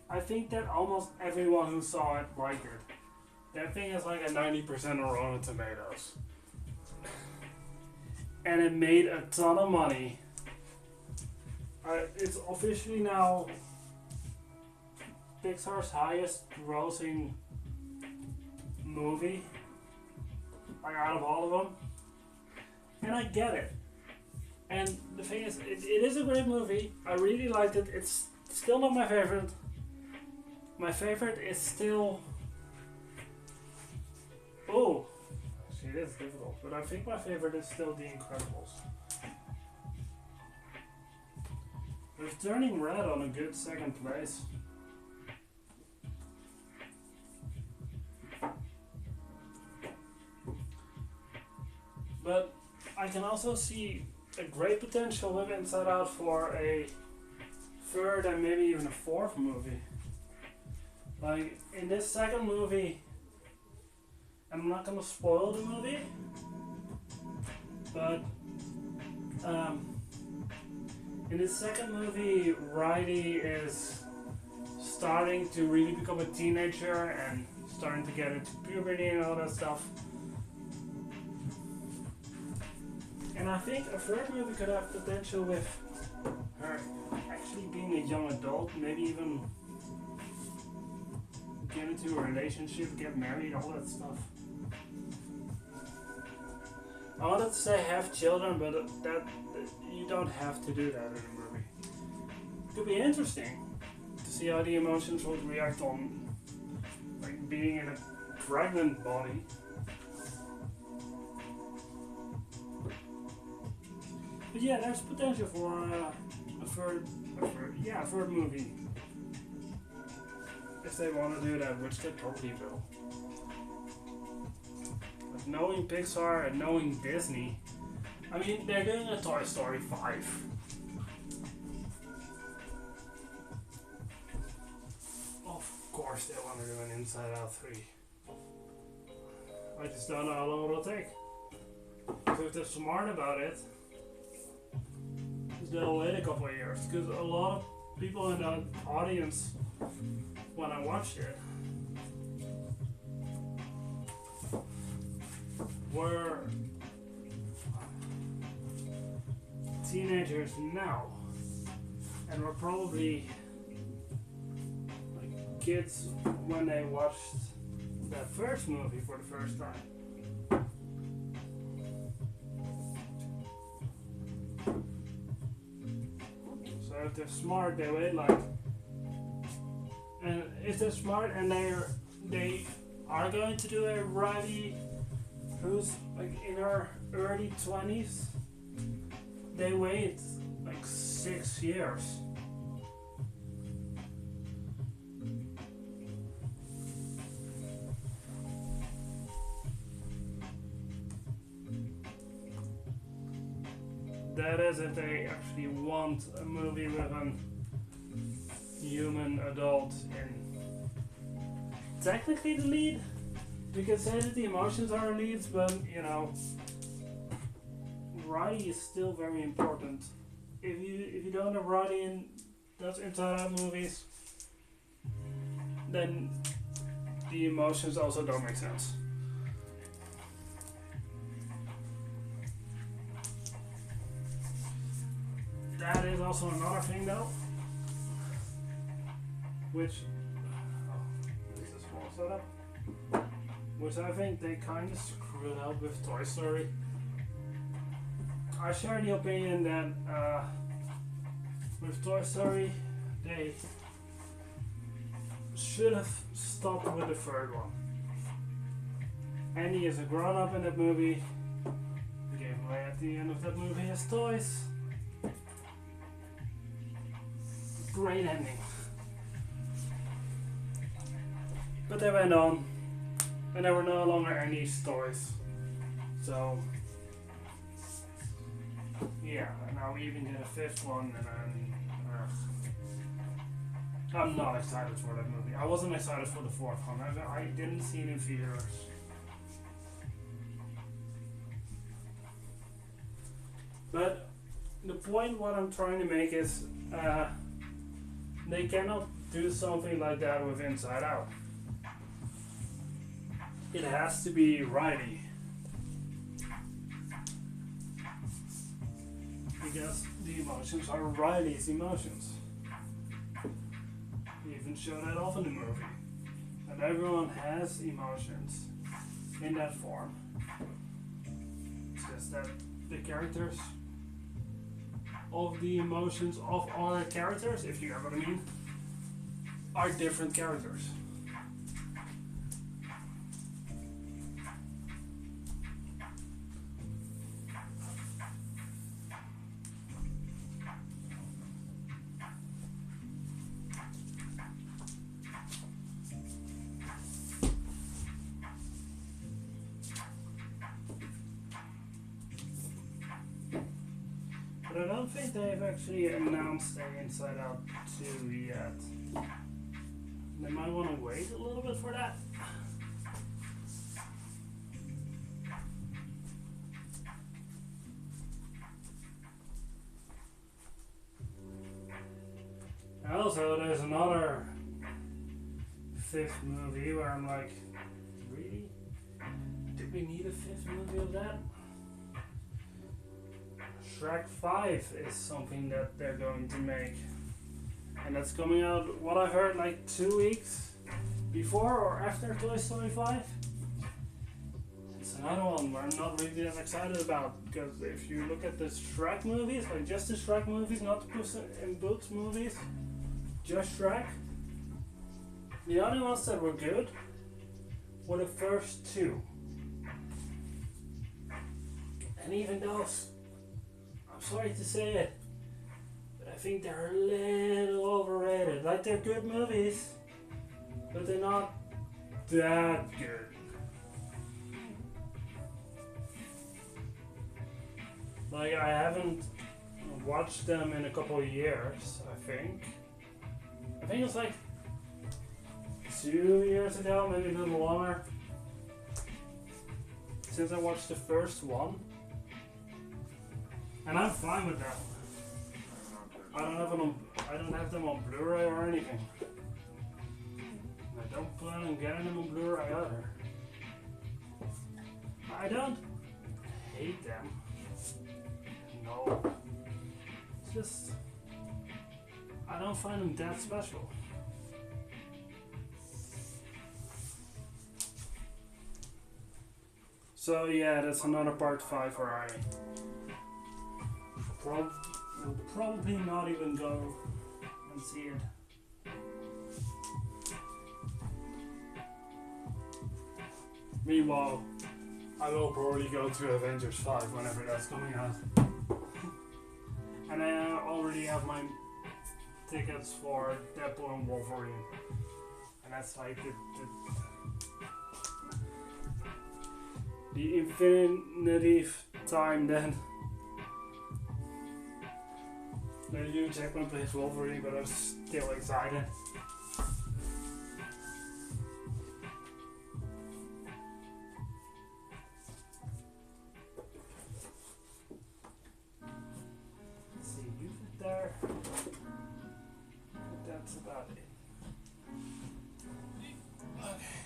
I think that almost everyone who saw it liked it. That thing is like a 90% on Rotten Tomatoes. And it made a ton of money. It's officially now Pixar's highest grossing movie, like out of all of them. And I get it. And the thing is, it is a great movie. I really liked it. It's still not my favorite. My favorite is still. Oh, see, it is difficult. But I think my favorite is still The Incredibles. With Turning Red on a good second place. But I can also see a great potential with Inside Out for a third and maybe even a fourth movie. Like in this second movie, and I'm not gonna spoil the movie, but in this second movie, Riley is starting to really become a teenager and starting to get into puberty and all that stuff. And I think a third movie could have potential with her actually being a young adult, maybe even get into a relationship, get married, all that stuff. I wanted to say have children, but that you don't have to do that in a movie. It could be interesting to see how the emotions would react on like being in a pregnant body. But yeah, there's potential for a third movie. If they want to do that, which they probably will. But knowing Pixar and knowing Disney, I mean, they're doing a Toy Story 5. Of course they want to do an Inside Out 3. I just don't know how long it'll take. So if they're smart about it, they'll wait a couple of years, because a lot of people in the audience, when I watched it, were teenagers now, and were probably like kids when they watched that first movie for the first time. So if they're smart, they wait like, and if they're smart and they are going to do a Riley who's like in her early 20s, they wait like 6 years. That is if they actually want a movie with a human adult in technically the lead. You can say that the emotions are leads, but you know, Riley is still very important. If you don't have Riley in those Inside Out movies, then the emotions also don't make sense. That is also another thing though, which this is a small setup, which I think they kind of screwed up with Toy Story. I share the opinion that with Toy Story they should have stopped with the third one. Andy is a grown up in that movie. He gave away at the end of that movie his toys. Great ending. But they went on, and there were no longer any toys. So, yeah, and now we even get a fifth one, and I'm not excited for that movie. I wasn't excited for the fourth one. I didn't see it in theaters. But the point what I'm trying to make is, they cannot do something like that with Inside Out. It has to be Riley. Because the emotions are Riley's emotions. You even show that off in the movie. And everyone has emotions in that form. It's just that the characters of the emotions of other characters, if you get what I mean, are different characters. But I don't think they've actually announced the Inside Out 2 yet. They might want to wait a little bit for that. And also, there's another fifth movie where I'm like, really? Did we need a fifth movie of that? Shrek 5 is something that they're going to make. And that's coming out, what I heard, like 2 weeks before or after Toy Story 5. It's another one where I'm not really that excited about, because if you look at the Shrek movies, like just the Shrek movies, not the Puss in Boots movies, just Shrek, the only ones that were good were the first two. And even those, I'm sorry to say it, but I think they're a little overrated. Like, they're good movies, but they're not that good. Like, I haven't watched them in a couple of years, I think. I think it's like 2 years ago, maybe a little longer, since I watched the first one. And I'm fine with that. I don't have them on Blu-ray or anything. I don't plan on getting them on Blu-ray either. I don't hate them. No. It's just, I don't find them that special. So yeah, that's another part 5 where I will probably not even go and see it. Meanwhile, I will probably go to Avengers 5 whenever that's coming out. And I already have my tickets for Deadpool and Wolverine. And that's like the infinity time then. Maybe Hugh Jackman plays Wolverine, but I'm still excited. Let's see, use it there. But that's about it. Okay.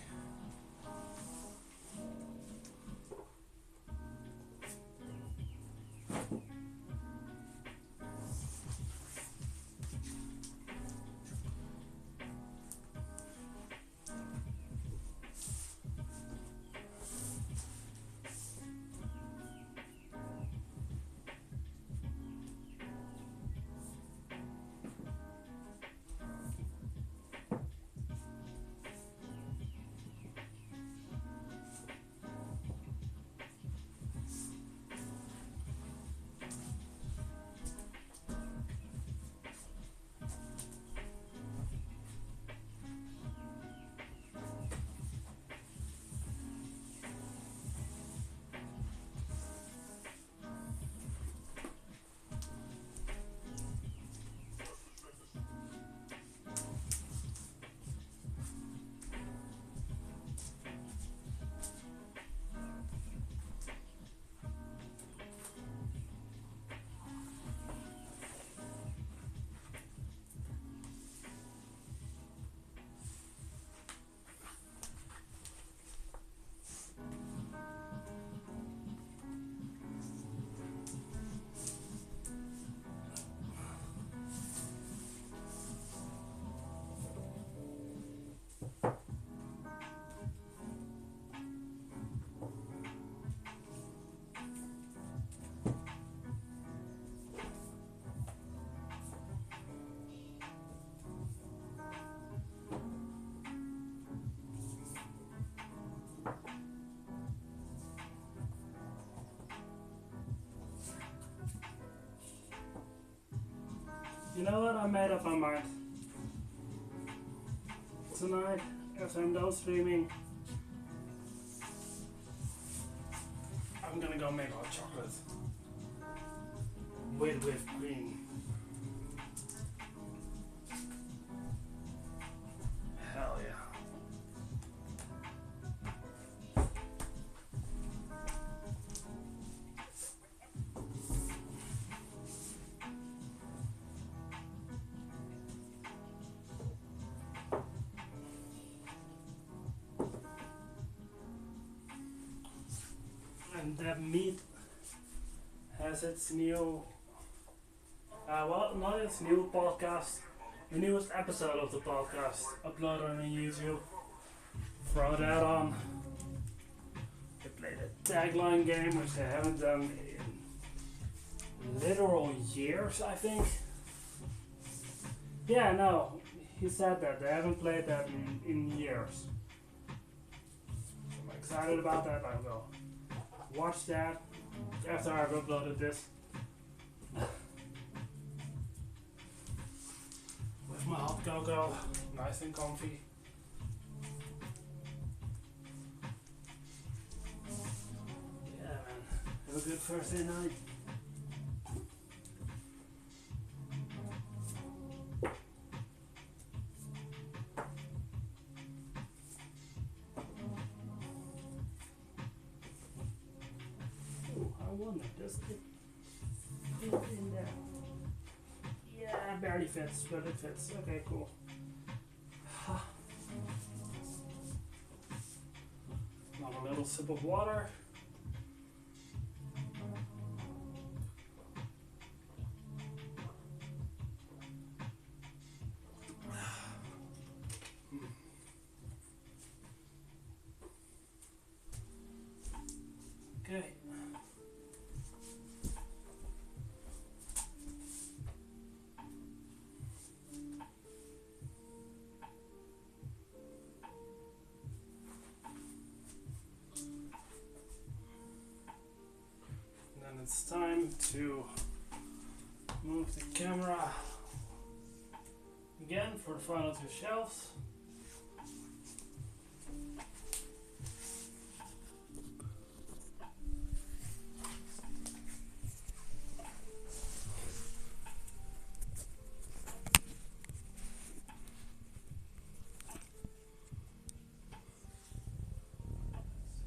You know what? I made up my mind. Tonight, if I'm done streaming, I'm gonna go make hot chocolate with whipped cream. Hell yeah. And that meat has its new, well, not its new podcast, the newest episode of the podcast uploaded on YouTube. Throw that on. They played a tagline game, which they haven't done in literal years, I think. Yeah, no, he said that they haven't played that in years. I'm excited about that. I'll go watch that after I've uploaded this. With my hot cocoa, nice and comfy. Yeah, man. Have a good Thursday night. Ooh, I wonder, does it fit in there? Yeah, it barely fits, but it fits. Okay, cool. Another little sip of water. Okay. Then it's time to move the camera again for the final two shelves.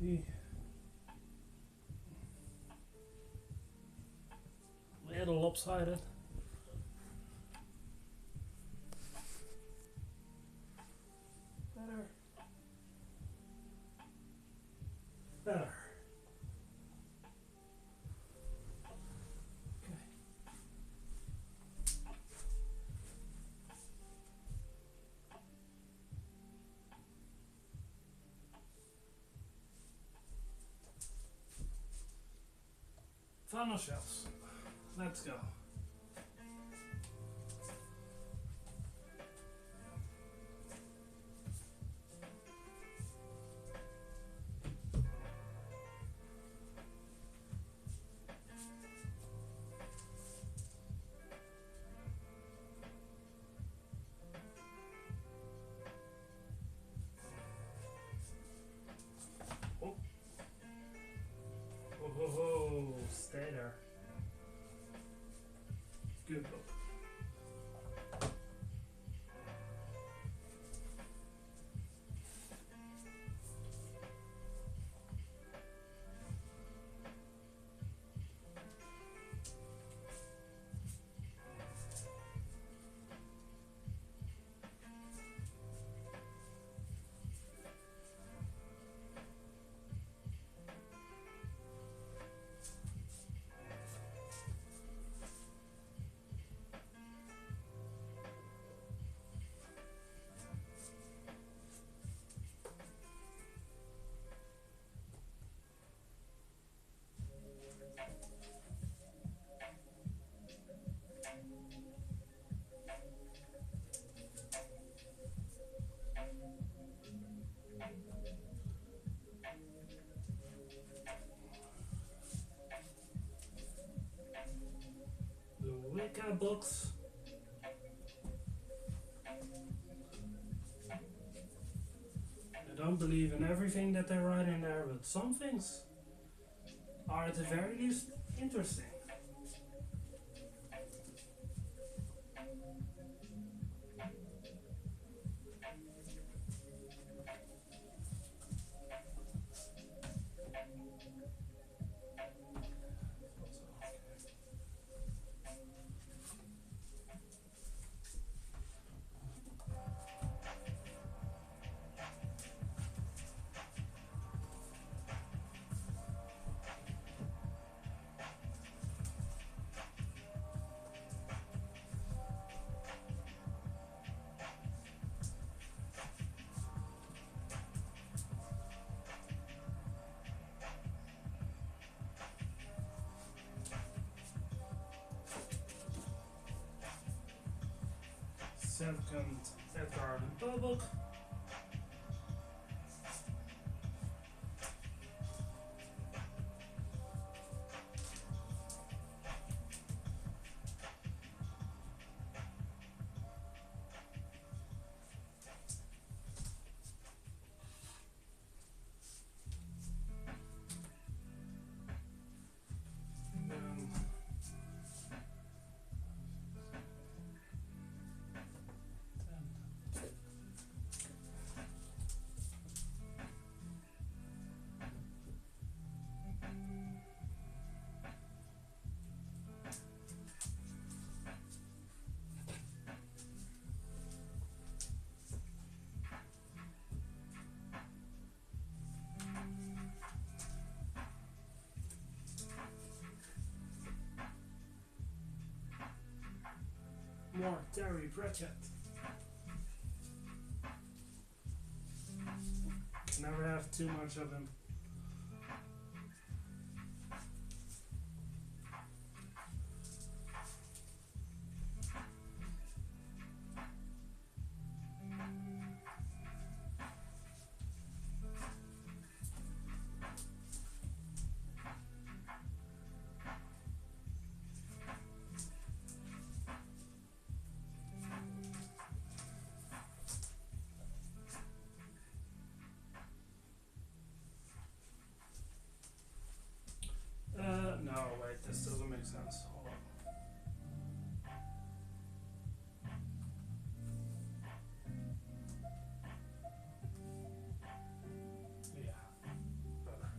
See. Little lopsided. Better. Better. Okay. Final shelves. Let's go. Oh. Oh, stay there. Good book. The Wicca books don't believe in everything that they write in there, but some things are at the very least interesting. Second Edgar Allan Poe book. More Terry Pratchett. Can never have too much of him. No, wait, this doesn't make sense. Hold on. Yeah, better.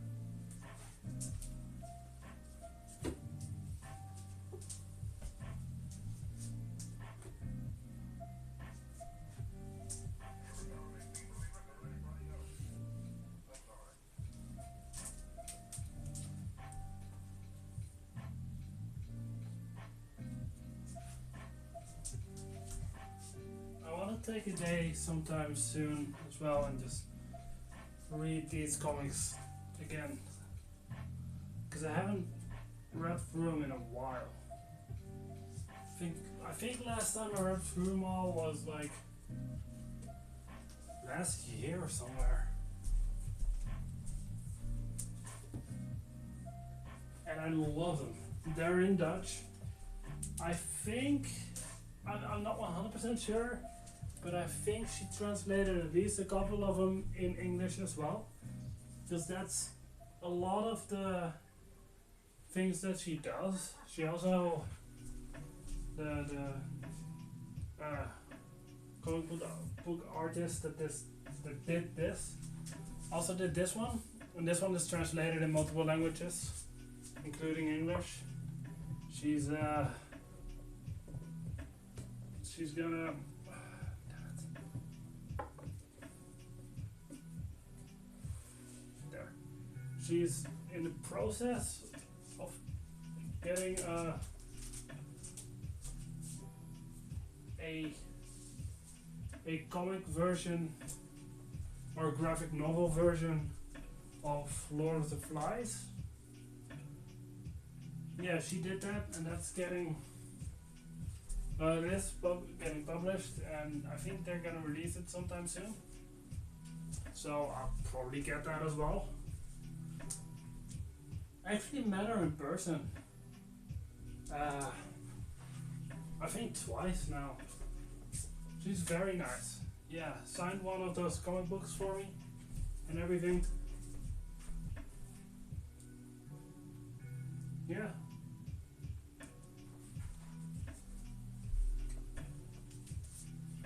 Take a day sometime soon as well and just read these comics again, because I haven't read through them in a while. I think last time I read through them all was like last year or somewhere, and I love them. They're in Dutch. I think I'm not 100% sure, but I think she translated at least a couple of them in English as well, because that's a lot of the things that she does. She also the comic book artist that did this also did this one, and this one is translated in multiple languages, including English. She's gonna. She's in the process of getting a comic version or graphic novel version of Lord of the Flies. Yeah, she did that, and that's getting getting published, and I think they're gonna release it sometime soon. So I'll probably get that as well. I actually met her in person. I think twice now. She's very nice. Yeah, signed one of those comic books for me. and everything. Yeah.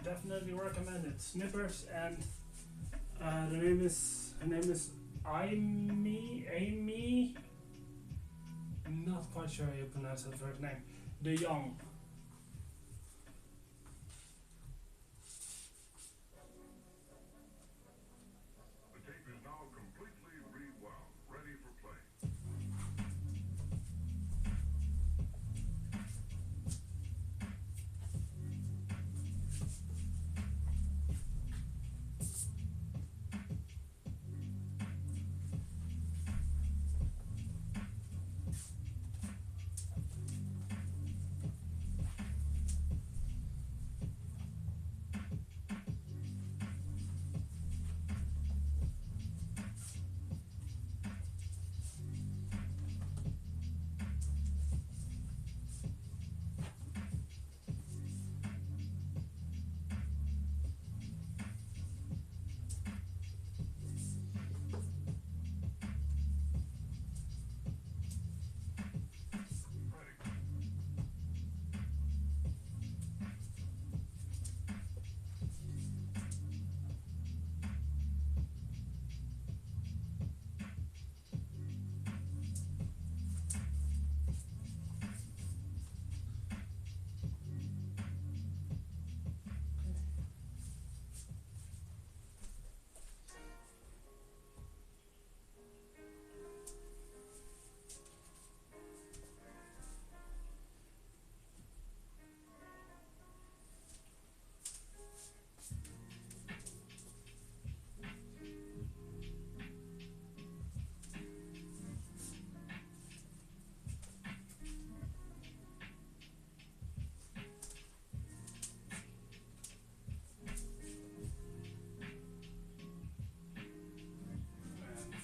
Definitely recommend it. Snippers, and her name is Amy. I'm not quite sure how you pronounce her first name. De Jong. The tape is now completely rewound, ready for play.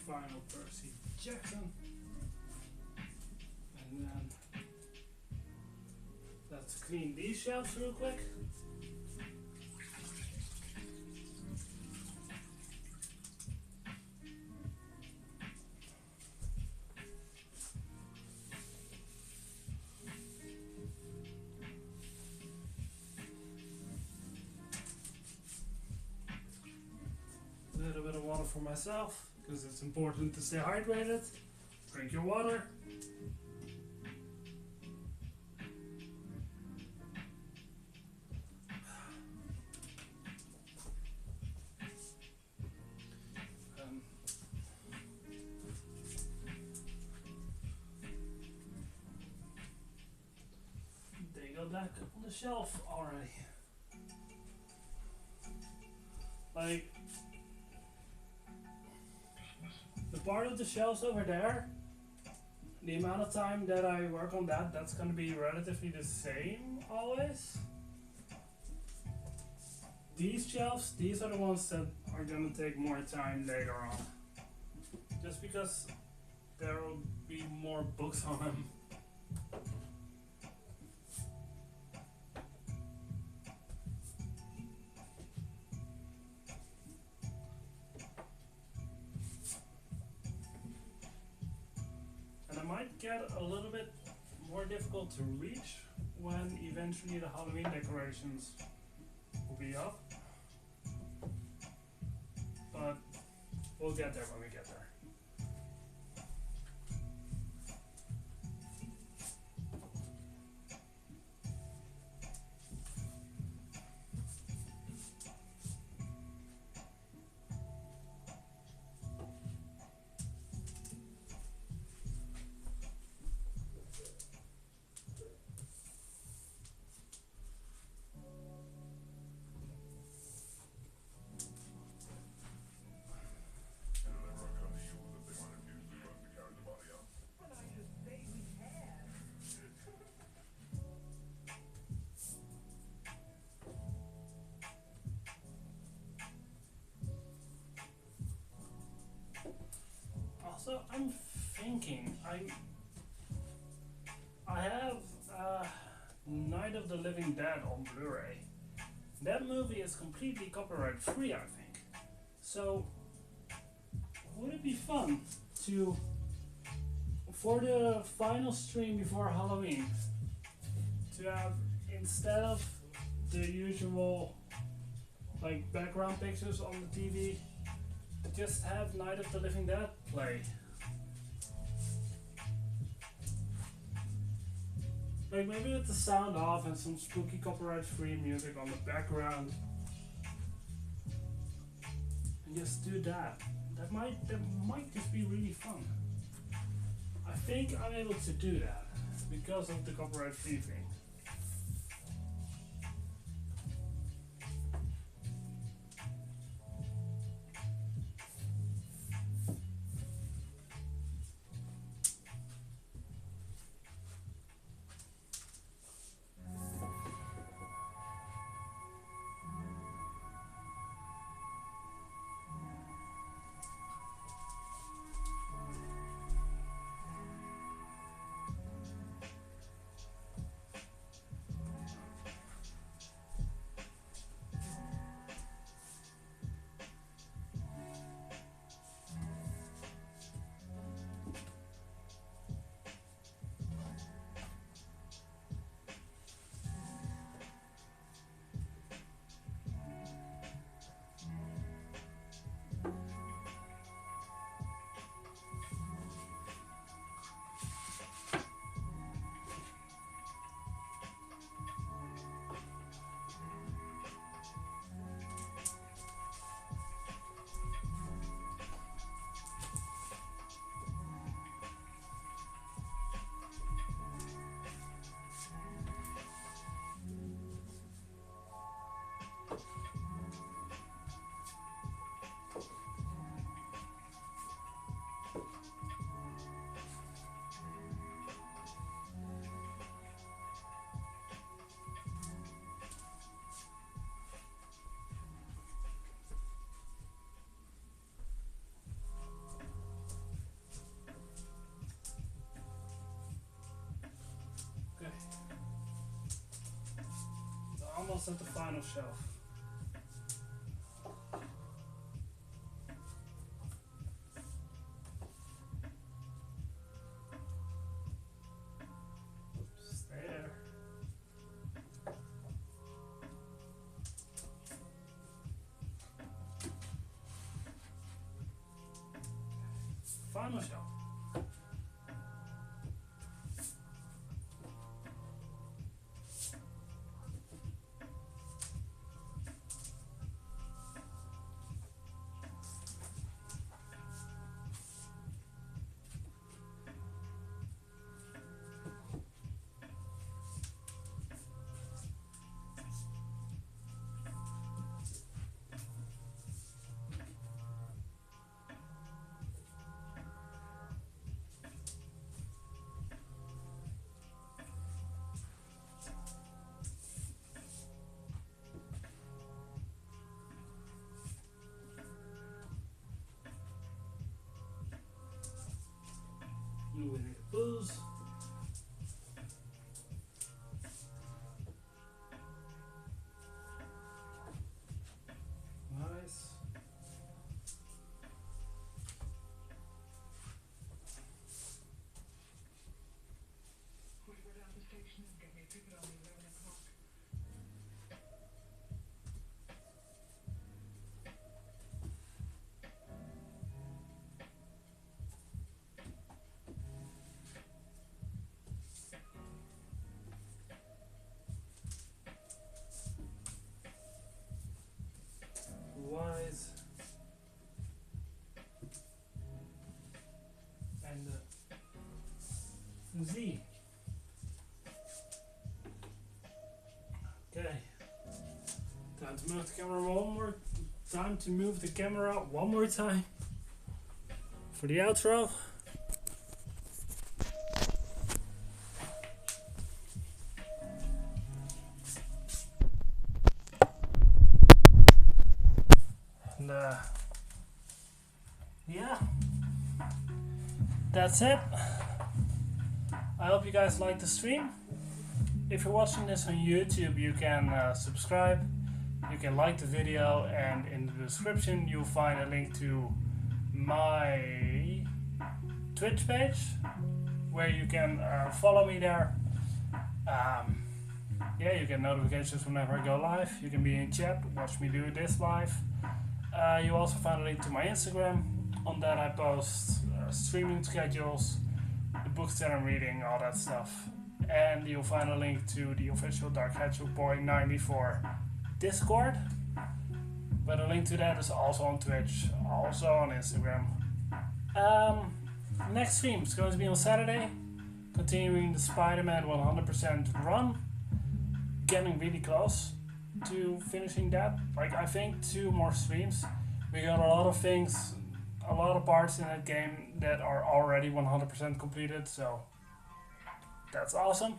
Final Percy Jackson, and then let's clean these shelves real quick. A little bit of water for myself, because it's important to stay hydrated. Drink your water. They go back on the shelf already. Like, the part of the shelves over there, the amount of time that I work on that, that's going to be relatively the same always. These shelves, these are the ones that are going to take more time later on. Just because there will be more books on them. Might get a little bit more difficult to reach when eventually the Halloween decorations will be up, but we'll get there when we get there. So I'm thinking, I have Night of the Living Dead on Blu-ray. That movie is completely copyright free, I think. So would it be fun to, for the final stream before Halloween, to have, instead of the usual like background pictures on the TV, just have Night of the Living Dead play? Like maybe with the sound off and some spooky copyright-free music on the background. And just do that. That might just be really fun. I think I'm able to do that because of the copyright-free thing. Okay. Almost at the final shelf. Stay there. Final shelf. Moving the booze. Nice. Wise and Z. Okay. Time to move the camera one more time to move the camera one more time for the outro. And yeah, that's it. I hope you guys liked the stream. If you're watching this on YouTube, you can subscribe, you can like the video, and in the description you'll find a link to my Twitch page, where you can follow me there. Yeah, you get notifications whenever I go live. You can be in chat, watch me do this live. You also find a link to my Instagram. On that I post streaming schedules, the books that I'm reading, all that stuff. And you'll find a link to the official Dark Hedgehog Boy 94 Discord. But a link to that is also on Twitch, also on Instagram. Next stream is going to be on Saturday, continuing the Spider-Man 100% run. Getting really close to finishing that. Like, I think 2 more streams. We got a lot of things, a lot of parts in that game that are already 100% completed, so that's awesome.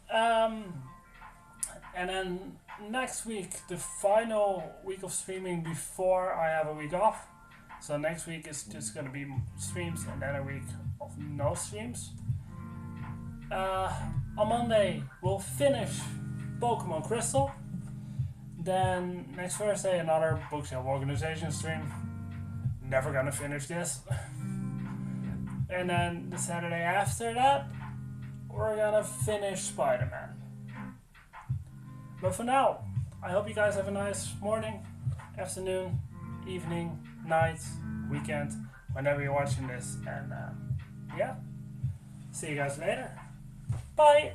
And then next week, the final week of streaming before I have a week off. So next week is just gonna be streams and then a week of no streams. On Monday, we'll finish Pokemon Crystal. Then next Thursday, another Bookshelf Organization stream. Never gonna finish this. And then the Saturday after that, we're gonna finish Spider-Man. But for now, I hope you guys have a nice morning, afternoon, evening, night, weekend, whenever you're watching this. And yeah, see you guys later. Bye!